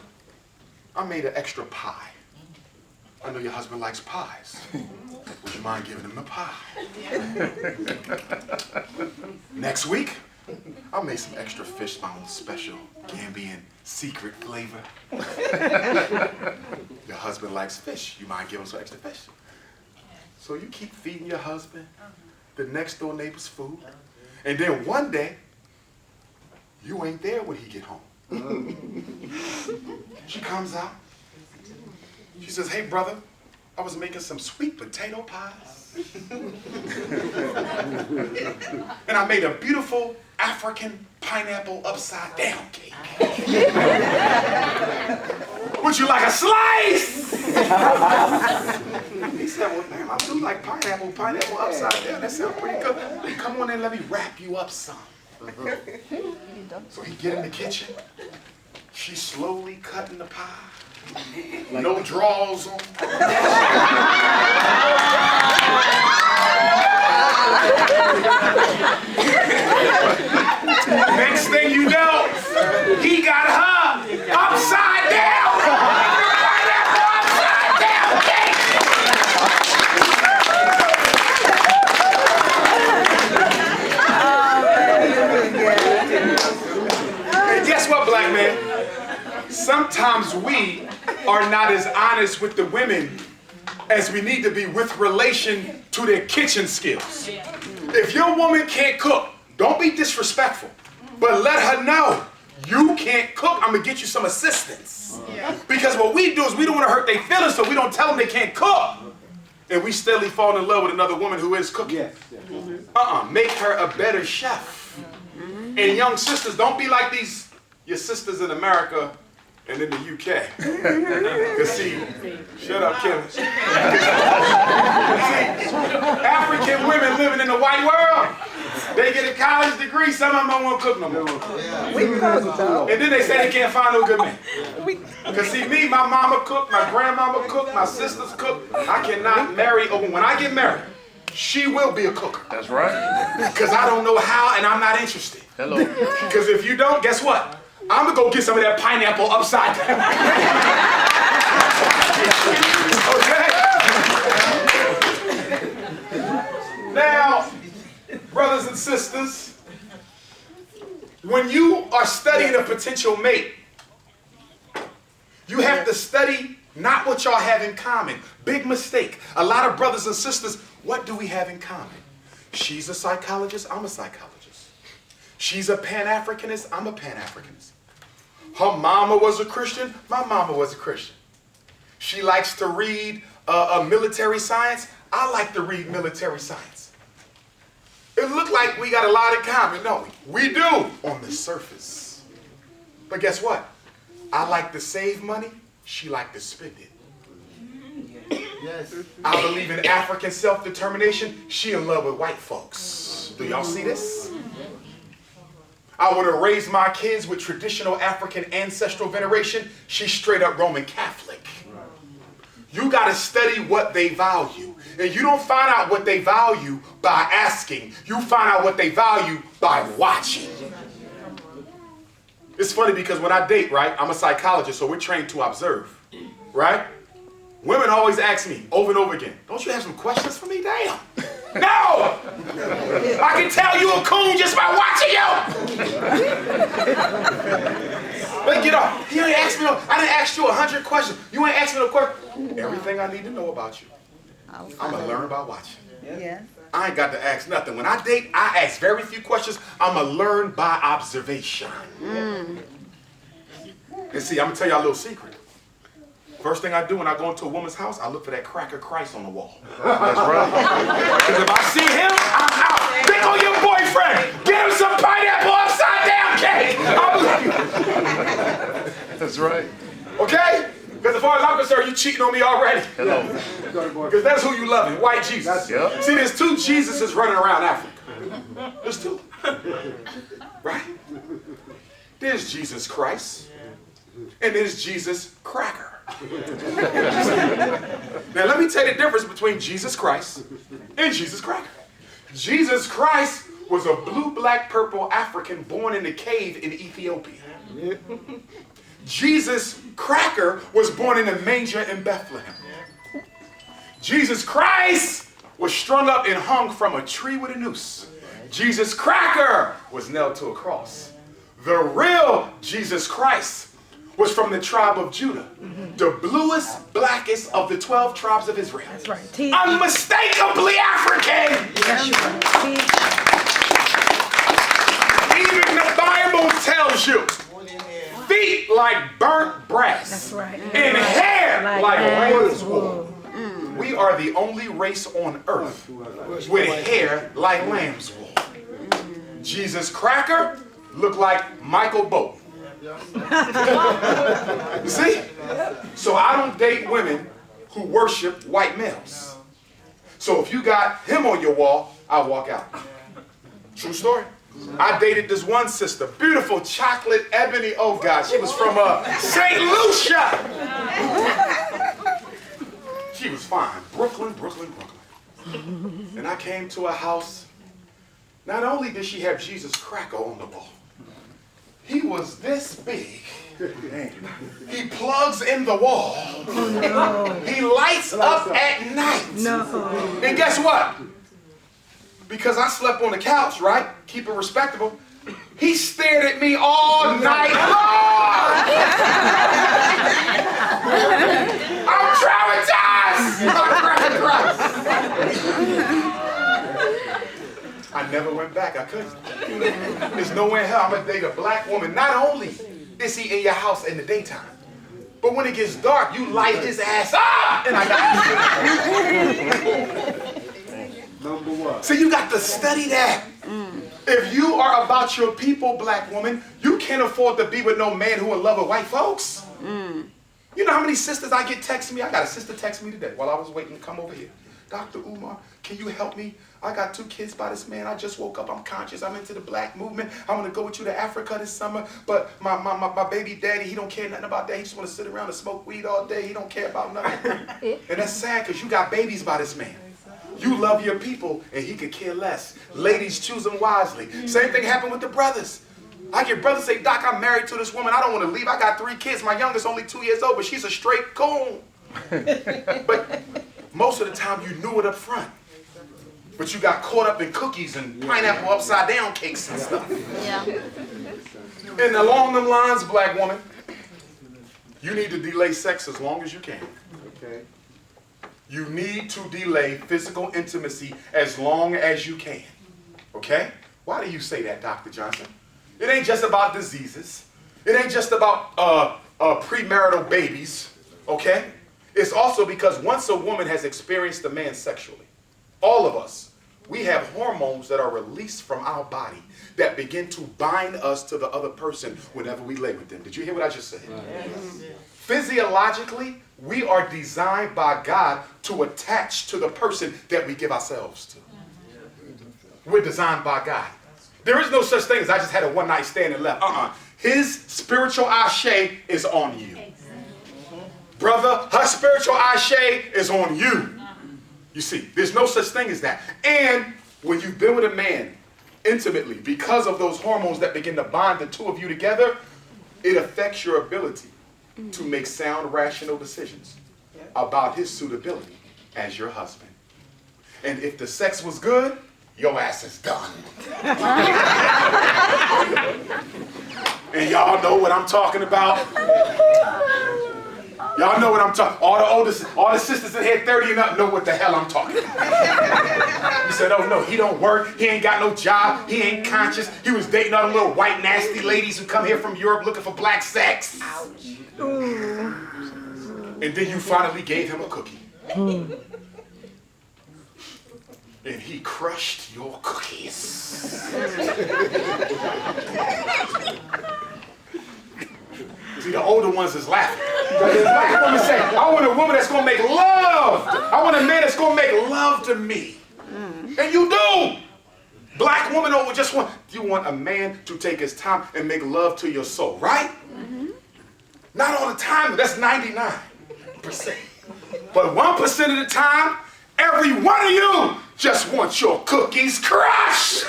I made an extra pie. I know your husband likes pies. Would you mind giving him the pie? Next week, I made some extra fish, my own special Gambian secret flavor. Your husband likes fish. You mind giving him some extra fish? So you keep feeding your husband the next door neighbor's food, and then one day, you ain't there when he get home. She comes out. She says, hey, brother, I was making some sweet potato pies. And I made a beautiful African pineapple upside down cake. Would you like a slice? He said, well, ma'am, I do like pineapple upside down. That sounds pretty good. Come on in, let me wrap you up some. So he get in the kitchen. She's slowly cutting the pie. No drawers on. Next thing you know, he got her upside down. Upside down cake. And guess what, black man? Sometimes we are not as honest with the women as we need to be with relation to their kitchen skills. If your woman can't cook, don't be disrespectful, but let her know you can't cook. I'm gonna get you some assistance. Because what we do is we don't want to hurt their feelings, so we don't tell them they can't cook. And we steadily fall in love with another woman who is cooking. Make her a better chef. And young sisters, don't be like your sisters in America and in the UK. Because see, shut up, Kim. See, African women living in the white world, they get a college degree, some of them don't want to cook no more. And then they say they can't find no good man. Because see, me, my mama cooked, my grandmama cooked, my sisters cooked. I cannot marry a woman. When I get married, she will be a cooker. That's right. Because I don't know how and I'm not interested. Hello. Because if you don't, guess what? I'm gonna go get some of that pineapple upside down. Okay? Now, brothers and sisters, when you are studying a potential mate, you have to study not what y'all have in common. Big mistake. A lot of brothers and sisters, what do we have in common? She's a psychologist, I'm a psychologist. She's a Pan-Africanist, I'm a Pan-Africanist. Her mama was a Christian, my mama was a Christian. She likes to read military science, I like to read military science. It looked like we got a lot in common, don't we? We do on the surface. But guess what? I like to save money, she like to spend it. Yes. I believe in African self-determination, she in love with white folks. Do y'all see this? I want to raise my kids with traditional African ancestral veneration. She's straight up Roman Catholic. You got to study what they value. And you don't find out what they value by asking. You find out what they value by watching. It's funny because when I date, right, I'm a psychologist, so we're trained to observe, right? Women always ask me over and over again, don't you have some questions for me? Damn. No! I can tell you a coon just by watching you! But get off. You ain't asked me no, I didn't ask you 100 questions. You ain't asked me no question. Everything I need to know about you, I'm going to learn by watching. Yeah. I ain't got to ask nothing. When I date, I ask very few questions. I'm going to learn by observation. And see, I'm going to tell y'all a little secret. First thing I do when I go into a woman's house, I look for that cracker Christ on the wall. That's right. Because if I see him, I'm out. Pick on your boyfriend. Get him some pineapple upside down cake. That's right. Okay? Because as far as I'm concerned, you cheating on me already. Hello. Because that's who you loving, white Jesus. Yep. See, there's two Jesuses running around Africa. There's two. Right? There's Jesus Christ. And there's Jesus Cracker. Now let me tell you the difference between Jesus Christ and Jesus Cracker. Jesus Christ was a blue, black, purple African born in a cave in Ethiopia. Jesus Cracker was born in a manger in Bethlehem. Jesus Christ was strung up and hung from a tree with a noose. Jesus Cracker was nailed to a cross. The real Jesus Christ was from the tribe of Judah, the bluest, blackest of the 12 tribes of Israel. That's right. Teach. Unmistakably African. Yes, you are. Teach. Even the Bible tells you, feet like burnt brass. That's right. And hair like lamb's rose wool. We are the only race on earth with hair like lamb's wool. Jesus Cracker looked like Michael Bolton. See? So I don't date women who worship white males. So if you got him on your wall, I'll walk out. True story. I dated this one sister, beautiful chocolate ebony. Oh God, she was from St. Lucia. She was fine. Brooklyn. And I came to a house. Not only did she have Jesus Cracker on the wall, he was this big. He plugs in the wall. He lights up at night. And guess what? Because I slept on the couch, right? Keep it respectable. He stared at me all night long. I'm traumatized. I never went back. I couldn't. There's no way in hell I'm going to date a black woman. Not only is he in your house in the daytime, but when it gets dark, you light his ass up. And I got Number one. So you got to study that. If you are about your people, black woman, you can't afford to be with no man who in love with white folks. You know how many sisters I get texting me? I got a sister text me today while I was waiting to come over here. Dr. Umar, can you help me? I got 2 kids by this man. I just woke up. I'm conscious. I'm into the black movement. I want to go with you to Africa this summer. But my baby daddy, he don't care nothing about that. He just want to sit around and smoke weed all day. He don't care about nothing. And that's sad because you got babies by this man. You love your people and he could care less. Ladies, choose them wisely. Same thing happened with the brothers. I get brothers say, Doc, I'm married to this woman. I don't want to leave. I got 3 kids. My youngest only 2 years old, but she's a straight coon. But most of the time you knew it up front. But you got caught up in cookies and pineapple upside down cakes and stuff. Yeah. And along them lines, black woman, you need to delay sex as long as you can. Okay. You need to delay physical intimacy as long as you can. Okay? Why do you say that, Dr. Johnson? It ain't just about diseases. It ain't just about premarital babies. Okay? It's also because once a woman has experienced a man sexually, all of us, we have hormones that are released from our body that begin to bind us to the other person whenever we lay with them. Did you hear what I just said? Yes. Physiologically, we are designed by God to attach to the person that we give ourselves to. We're designed by God. There is no such thing as I just had a one-night stand and left. His spiritual ashe is on you. Brother, her spiritual ashe is on you. You see, there's no such thing as that. And when you've been with a man intimately, because of those hormones that begin to bind the two of you together, it affects your ability to make sound, rational decisions about his suitability as your husband. And if the sex was good, your ass is done. And y'all know what I'm talking about. Y'all know what I'm talking. All the sisters in here 30 and up know what the hell I'm talking about. You said, oh no, he don't work, he ain't got no job, he ain't conscious, he was dating all the little white nasty ladies who come here from Europe looking for black sex. Ouch. And then you finally gave him a cookie. And he crushed your cookies. See, the older ones is laughing. The black woman say, I want a woman that's gonna make love. I want a man that's gonna make love to me. And you do. Black woman don't just want, you want a man to take his time and make love to your soul, right? Not all the time, that's 99%. But 1% of the time, every one of you just wants your cookies crushed.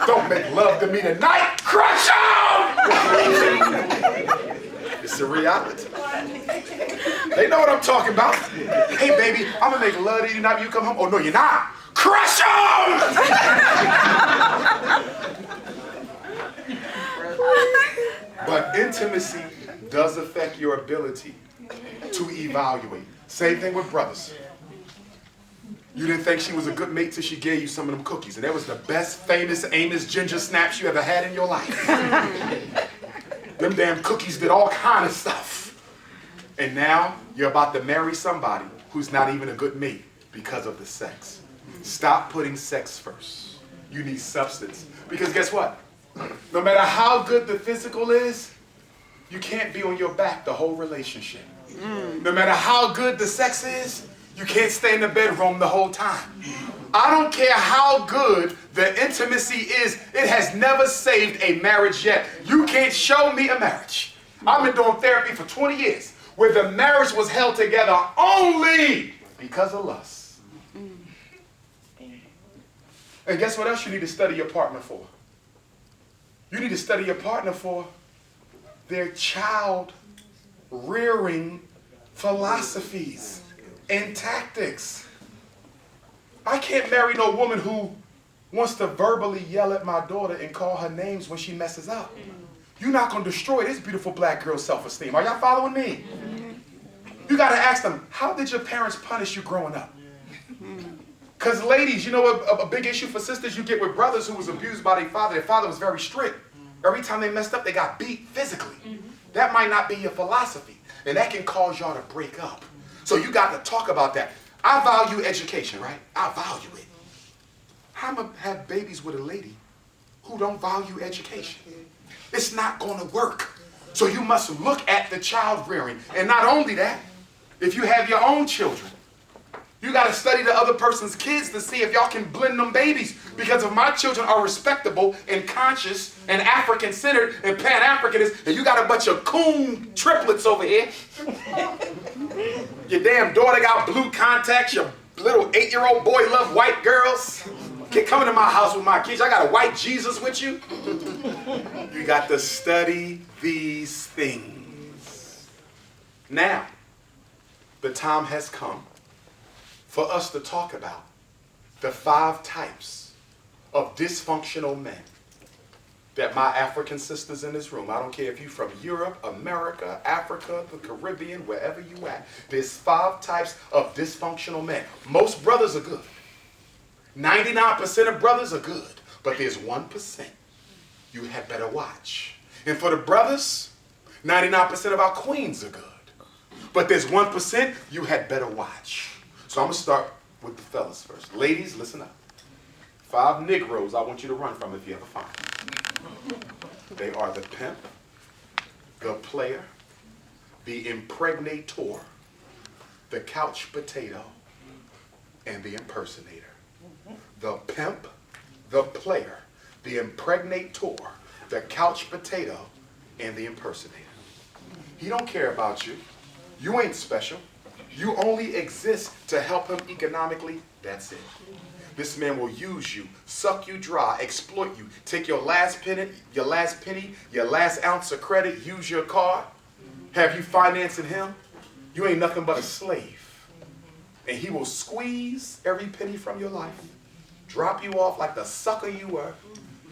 Don't make love to me tonight, crush them! It's a reality. They know what I'm talking about. Hey baby, I'm gonna make love to you tonight when you come home. Oh no, you're not. Crush them! But intimacy does affect your ability to evaluate. Same thing with brothers. You didn't think she was a good mate till she gave you some of them cookies. And that was the best famous Amos ginger snaps you ever had in your life. Them damn cookies did all kind of stuff. And now you're about to marry somebody who's not even a good mate because of the sex. Stop putting sex first. You need substance. Because guess what? No matter how good the physical is, you can't be on your back the whole relationship. No matter how good the sex is, you can't stay in the bedroom the whole time. I don't care how good the intimacy is, it has never saved a marriage yet. You can't show me a marriage. I've been doing therapy for 20 years where the marriage was held together only because of lust. And guess what else you need to study your partner for? You need to study your partner for their child rearing philosophies and tactics. I can't marry no woman who wants to verbally yell at my daughter and call her names when she messes up. You're not going to destroy this beautiful black girl's self-esteem. Are y'all following me? You got to ask them, how did your parents punish you growing up? Because ladies, you know a big issue for sisters you get with brothers who was abused by their father. Their father was very strict. Every time they messed up, they got beat physically. That might not be your philosophy. And that can cause y'all to break up. So you got to talk about that. I value education, right? I value it. How am I gonna have babies with a lady who don't value education? It's not going to work. So you must look at the child rearing. And not only that, if you have your own children, you got to study the other person's kids to see if y'all can blend them babies. Because if my children are respectable and conscious and African-centered and Pan-Africanist, and you got a bunch of coon triplets over here, your damn daughter got blue contacts, your little 8-year-old boy love white girls, get coming to my house with my kids. I got a white Jesus with you. You got to study these things. Now, the time has come for us to talk about the 5 types of dysfunctional men that my African sisters in this room, I don't care if you're from Europe, America, Africa, the Caribbean, wherever you at, there's 5 types of dysfunctional men. Most brothers are good. 99% of brothers are good, but there's 1% you had better watch. And for the brothers, 99% of our queens are good, but there's 1% you had better watch. So I'm going to start with the fellas first. Ladies, listen up. 5 Negroes I want you to run from if you ever find them. They are the pimp, the player, the impregnator, the couch potato, and the impersonator. The pimp, the player, the impregnator, the couch potato, and the impersonator. He don't care about you. You ain't special. You only exist to help him economically. That's it. This man will use you, suck you dry, exploit you, take your last penny, your last ounce of credit, use your card, have you financing him. You ain't nothing but a slave. And he will squeeze every penny from your life, drop you off like the sucker you were,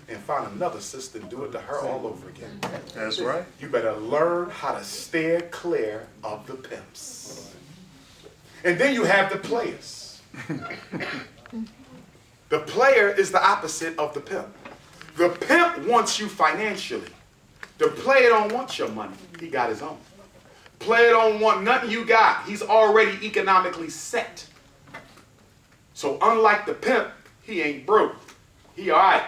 and find another sister and do it to her all over again. That's right. You better learn how to steer clear of the pimps. And then you have the players. The player is the opposite of the pimp. The pimp wants you financially. The player don't want your money. He got his own. Player don't want nothing you got. He's already economically set. So unlike the pimp, he ain't broke. He all right.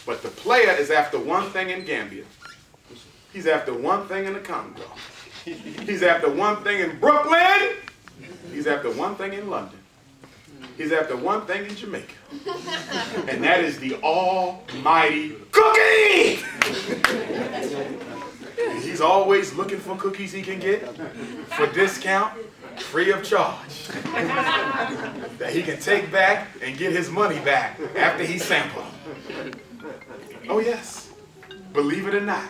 But the player is after one thing in Gambia. He's after one thing in the Congo. He's after one thing in Brooklyn. He's after one thing in London. He's after one thing in Jamaica. And that is the almighty cookie! And he's always looking for cookies he can get for discount, free of charge. That he can take back and get his money back after he sampled them. Oh yes, believe it or not,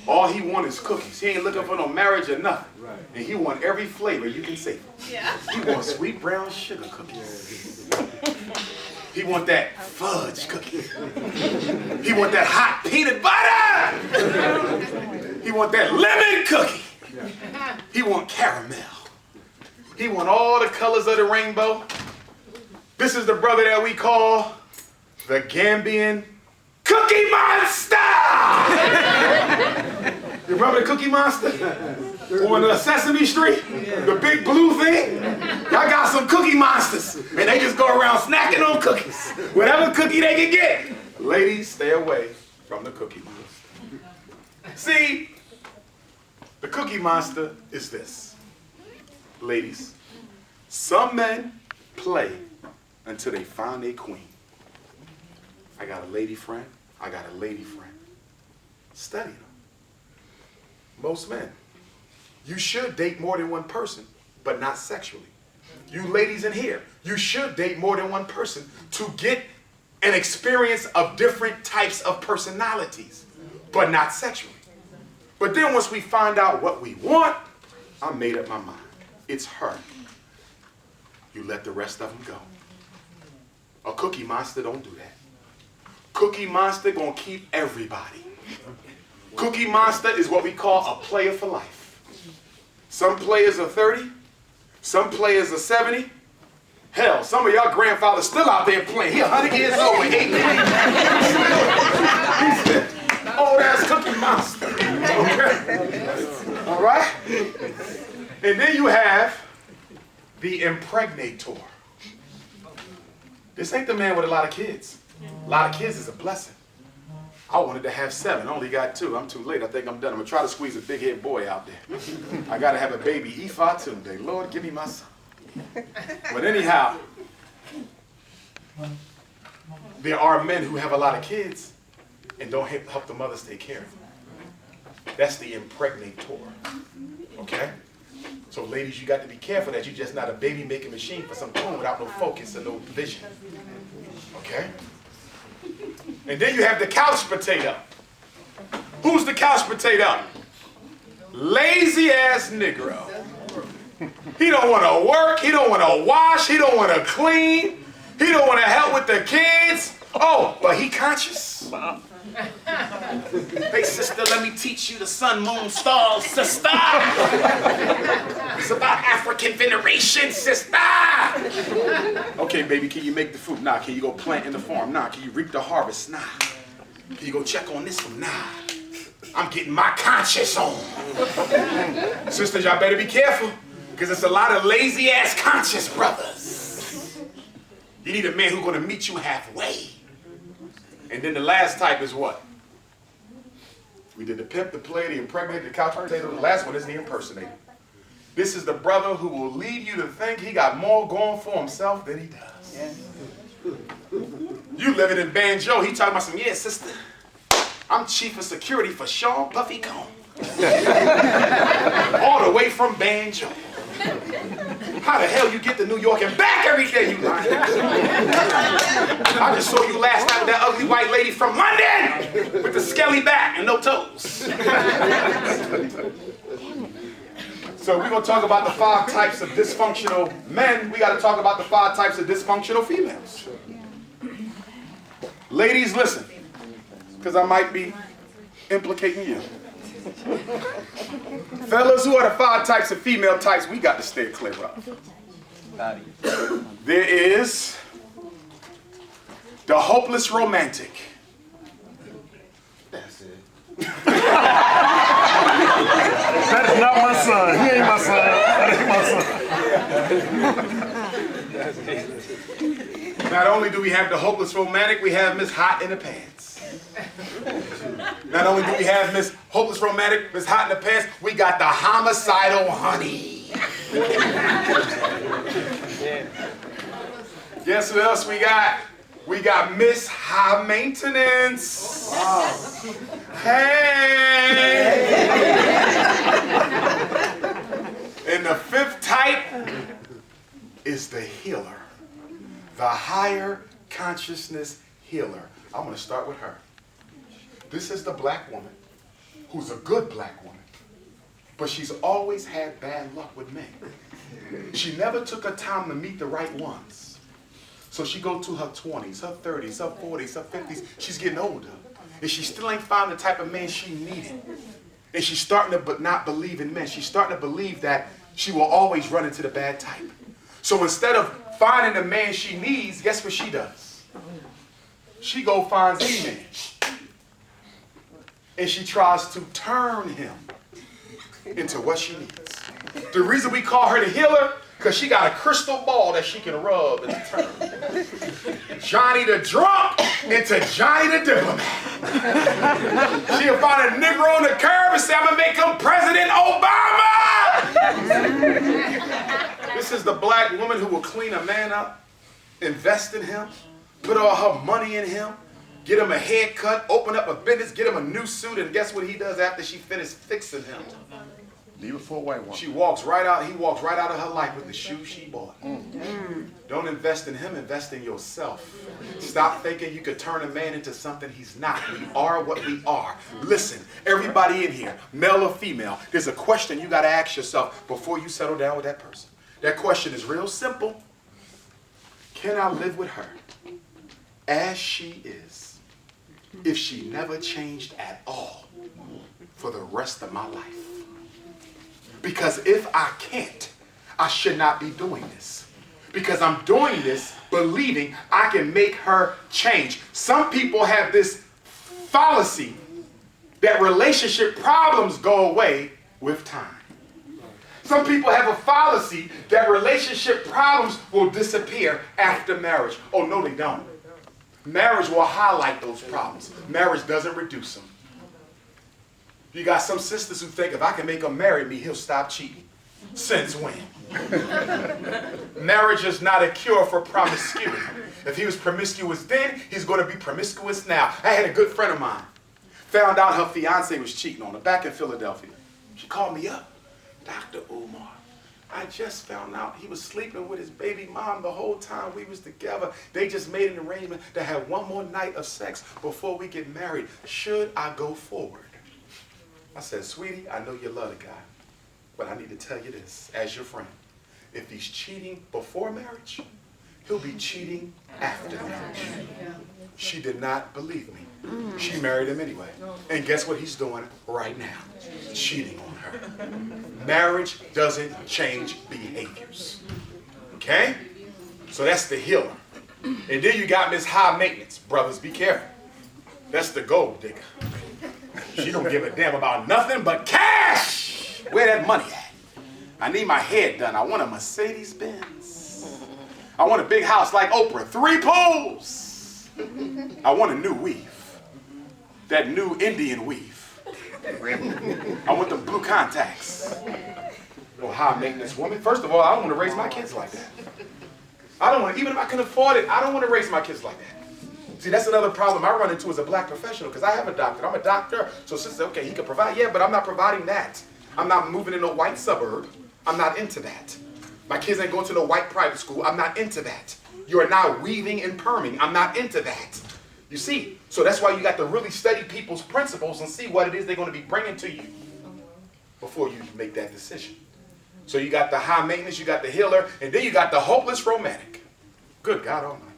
all he wants is cookies. He ain't looking for no marriage or nothing. And he want every flavor you can say. Yeah. He wants sweet brown sugar cookies. He want that fudge cookie. He want that hot peanut butter. He want that lemon cookie. He want caramel. He want all the colors of the rainbow. This is the brother that we call the Gambian Cookie Monster! You remember the Cookie Monster? On Sesame Street? The big blue thing? Y'all got some Cookie Monsters. And they just go around snacking on cookies. Whatever cookie they can get. Ladies, stay away from the Cookie Monster. See, the Cookie Monster is this. Ladies, some men play until they find a queen. I got a lady friend. I got a lady friend. Study them. Most men. You should date more than one person, but not sexually. You ladies in here, you should date more than one person to get an experience of different types of personalities, but not sexually. But then once we find out what we want, I made up my mind. It's her. You let the rest of them go. A Cookie Monster don't do that. Cookie Monster gonna keep everybody. Cookie Monster is what we call a player for life. Some players are 30, some players are 70. Hell, some of y'all grandfathers still out there playing. He 100 years old with 8 million. Old ass Cookie Monster. Okay? All right? And then you have the impregnator. This ain't the man with a lot of kids. A lot of kids is a blessing. I wanted to have 7, I only got 2. I'm too late, I think I'm done. I'm gonna try to squeeze a big head boy out there. I gotta have a baby Ifa Tunde. Lord, give me my son. But anyhow, there are men who have a lot of kids and don't help the mothers take care of them. That's the impregnator, okay? So ladies, you got to be careful that you're just not a baby making machine for some tune without no focus and no vision, okay? And then you have the couch potato. Who's the couch potato? Lazy ass Negro. He don't want to work, he don't want to wash, he don't want to clean, he don't want to help with the kids. Oh, but he conscious. Hey sister, let me teach you the sun, moon, stars, sister. It's about African veneration, sister. Okay, baby, can you make the fruit? Nah. Can you go plant in the farm? Nah. Can you reap the harvest? Nah. Can you go check on this one? Nah. I'm getting my conscience on. Sisters, y'all better be careful, because it's a lot of lazy ass conscious brothers. You need a man who's gonna meet you halfway. And then the last type is what? We did the pimp, the player, the impregnated, the couch potato. The last one is the impersonator. This is the brother who will lead you to think he got more going for himself than he does. Yeah. You living in Banjo, he talking about some, yeah, sister, I'm chief of security for Sean Puffy Cone. All the way from Banjo. How the hell you get to New York and back every day, you lying? I just saw you last night with that ugly white lady from London with the skelly back and no toes. So we're going to talk about the 5 types of dysfunctional men. We got to talk about the 5 types of dysfunctional females. Ladies, listen, because I might be implicating you. Fellas, who are the 5 types of female types we got to stay clear of? There is the hopeless romantic. That's it. That is not my son. He ain't my son. That ain't my son. Not only do we have the hopeless romantic, we have Miss Hot in the Pants. Not only do we have Miss Hopeless Romantic, Miss Hot in the Pants, we got the homicidal honey. Guess who else we got? We got Miss High Maintenance. Hey! And the 5th type is the healer. The higher consciousness healer. I'm going to start with her. This is the black woman who's a good black woman, but she's always had bad luck with men. She never took her time to meet the right ones. So she go to her 20s, her 30s, her 40s, her 50s. She's getting older. And she still ain't found the type of man she needed. And she's starting to but not believe in men. She's starting to believe that she will always run into the bad type. So instead of finding the man she needs, guess what she does? She go finds a man. And she tries to turn him into what she needs. The reason we call her the healer, because she got a crystal ball that she can rub and turn Johnny the drunk into Johnny the diplomat. She'll find a Negro on the curb and say, I'm going to make him President Obama. This is the black woman who will clean a man up, invest in him, put all her money in him, get him a haircut, open up a business, get him a new suit, and guess what he does after she finishes fixing him? Leave it for a white woman. He walks right out of her life with the shoes she bought. Don't invest in him, invest in yourself. Stop thinking you could turn a man into something he's not. We are what we are. Listen, everybody in here, male or female, there's a question you got to ask yourself before you settle down with that person. That question is real simple. Can I live with her as she is if she never changed at all for the rest of my life? Because if I can't, I should not be doing this. Because I'm doing this believing I can make her change. Some people have this fallacy that relationship problems go away with time. Some people have a fallacy that relationship problems will disappear after marriage. Oh, no, they don't. Marriage will highlight those problems. Marriage doesn't reduce them. You got some sisters who think if I can make him marry me, he'll stop cheating. Since when? Marriage is not a cure for promiscuity. If he was promiscuous then, he's going to be promiscuous now. I had a good friend of mine. Found out her fiance was cheating on her back in Philadelphia. She called me up. Dr. Umar, I just found out he was sleeping with his baby mom the whole time we was together. They just made an arrangement to have one more night of sex before we get married. Should I go forward? I said, sweetie, I know you love the guy, but I need to tell you this as your friend. If he's cheating before marriage, he'll be cheating after marriage. She did not believe me. She married him anyway. And guess what he's doing right now? Cheating on her. Marriage doesn't change behaviors. Okay? So that's the healer. And then you got Miss High Maintenance. Brothers, be careful. That's the gold digger. She don't give a damn about nothing but cash. Where that money at? I need my hair done. I want a Mercedes-Benz. I want a big house like Oprah. 3 pools. I want a new weave. That new Indian weave. I want the blue contacts. Oh, high maintenance woman. First of all, I don't want to raise my kids like that. I don't want, even if I can afford it, I don't want to raise my kids like that. See, that's another problem I run into as a black professional, because I have a doctor. I'm a doctor. So sister, okay, he can provide. Yeah, but I'm not providing that. I'm not moving in a white suburb. I'm not into that. My kids ain't going to no white private school. I'm not into that. You are now weaving and perming. I'm not into that. You see? So that's why you got to really study people's principles and see what it is they're going to be bringing to you before you make that decision. So you got the high maintenance, you got the healer, and then you got the hopeless romantic. Good God Almighty.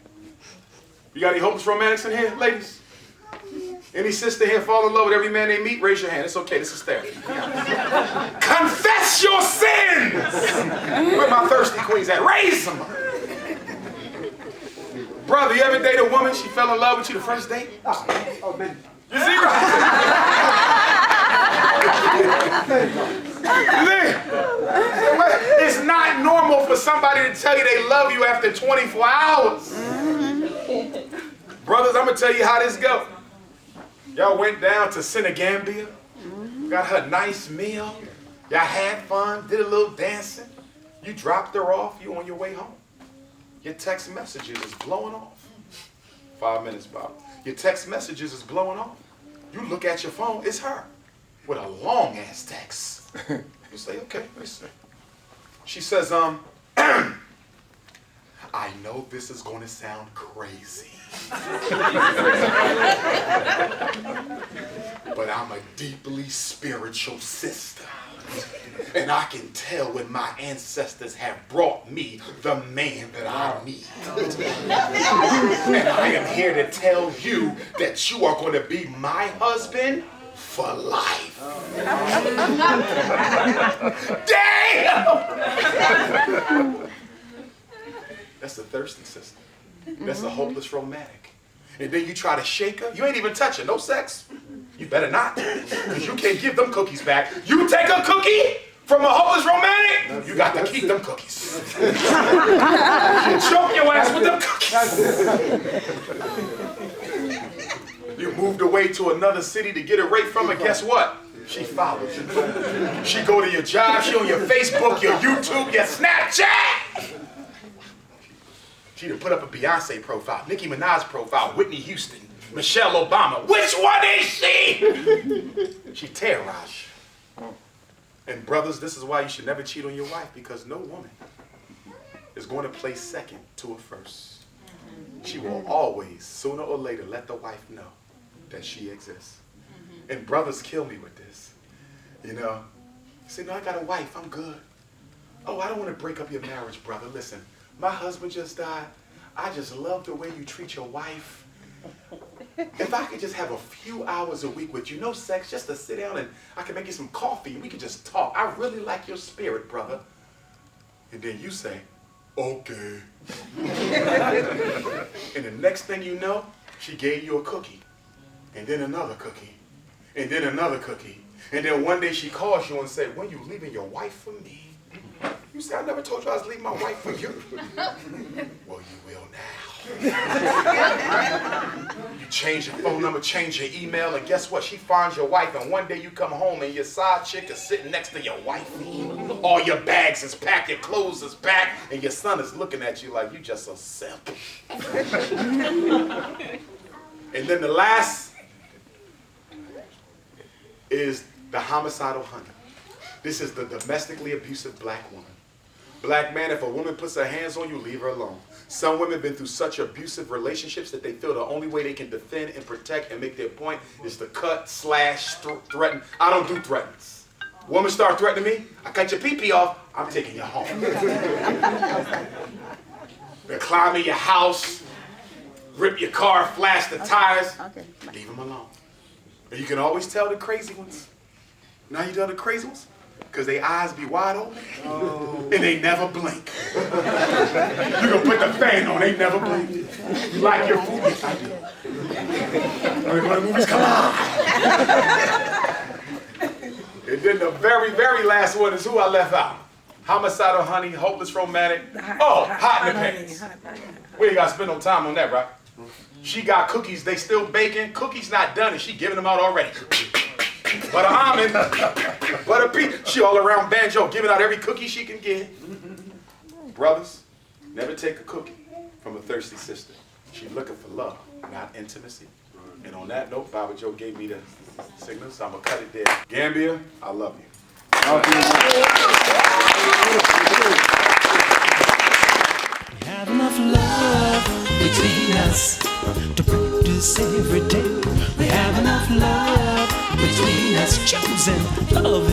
You got any hopeless romantics in here, ladies? Any sister here fall in love with every man they meet? Raise your hand. It's okay. This is therapy. Confess your sins! Where my thirsty queens at? Raise them! Brother, you ever date a woman, she fell in love with you the first date? You see, right? It's not normal for somebody to tell you they love you after 24 hours. Brothers, I'm going to tell you how this goes. Y'all went down to Gambia, got her a nice meal, y'all had fun, did a little dancing. You dropped her off, you on your way home. Your text messages is blowing off. 5 minutes, Bob. Your text messages is blowing off. You look at your phone, it's her with a long ass text. You say, okay, listen. She says, I know this is going to sound crazy, but I'm a deeply spiritual sister. And I can tell when my ancestors have brought me the man that I need. And I am here to tell you that you are going to be my husband for life. Damn! That's a thirsty sister. That's a hopeless romantic. And then you try to shake her. You ain't even touch her. No sex. You better not. Because you can't give them cookies back. You take a cookie from a hopeless romantic, you got to keep them cookies. You choke your ass with them cookies. You moved away to another city to get away from her. Guess what? She follows you. She go to your job. She on your Facebook, your YouTube, your Snapchat. She done put up a Beyonce profile, Nicki Minaj profile, Whitney Houston, Michelle Obama. Which one is she? She terrorized you. And brothers, this is why you should never cheat on your wife, because no woman is going to place second to a first. She will always, sooner or later, let the wife know that she exists. And brothers kill me with this. You know, you say, no, I got a wife, I'm good. Oh, I don't want to break up your marriage, brother. Listen, my husband just died. I just love the way you treat your wife. If I could just have a few hours a week with you, no sex, just to sit down and I can make you some coffee and we can just talk. I really like your spirit, brother. And then you say, okay. And the next thing you know, she gave you a cookie. And then another cookie. And then another cookie. And then one day she calls you and says, when you leaving your wife for me? You say, I never told you I was leaving my wife for you. Well, you will now. You change your phone number, change your email, and guess what? She finds your wife, and one day you come home and your side chick is sitting next to your wife. All your bags is packed, your clothes is packed, and your son is looking at you like you just a simp. And then the last is the homicidal honey. This is the domestically abusive black woman. Black man, if a woman puts her hands on you, leave her alone. Some women have been through such abusive relationships that they feel the only way they can defend and protect and make their point is to cut, slash, threaten. I don't do threatens. Woman start threatening me, I cut your pee-pee off, I'm taking you home. They climb in your house, rip your car, flash the tires, leave them alone. And you can always tell the crazy ones. Now you tell the crazy ones? Because their eyes be wide open and they never blink. You can put the fan on, they never blink. You like your food? Yes, I do. When the movies come on. And then the very, very last one is who I left out. Homicidal honey, hopeless romantic. Oh, hot in the pants. We ain't got to spend no time on that, right? She got cookies, they still baking. Cookies not done and she giving them out already. Butter almond, butter peach. She all around banjo, giving out every cookie she can get. Brothers, never take a cookie from a thirsty sister. She's looking for love, not intimacy. And on that note, Baba Joe gave me the signal, so I'm going to cut it there. Gambia, I love you. We have enough love between us to practice every day. We have enough love between us, chosen love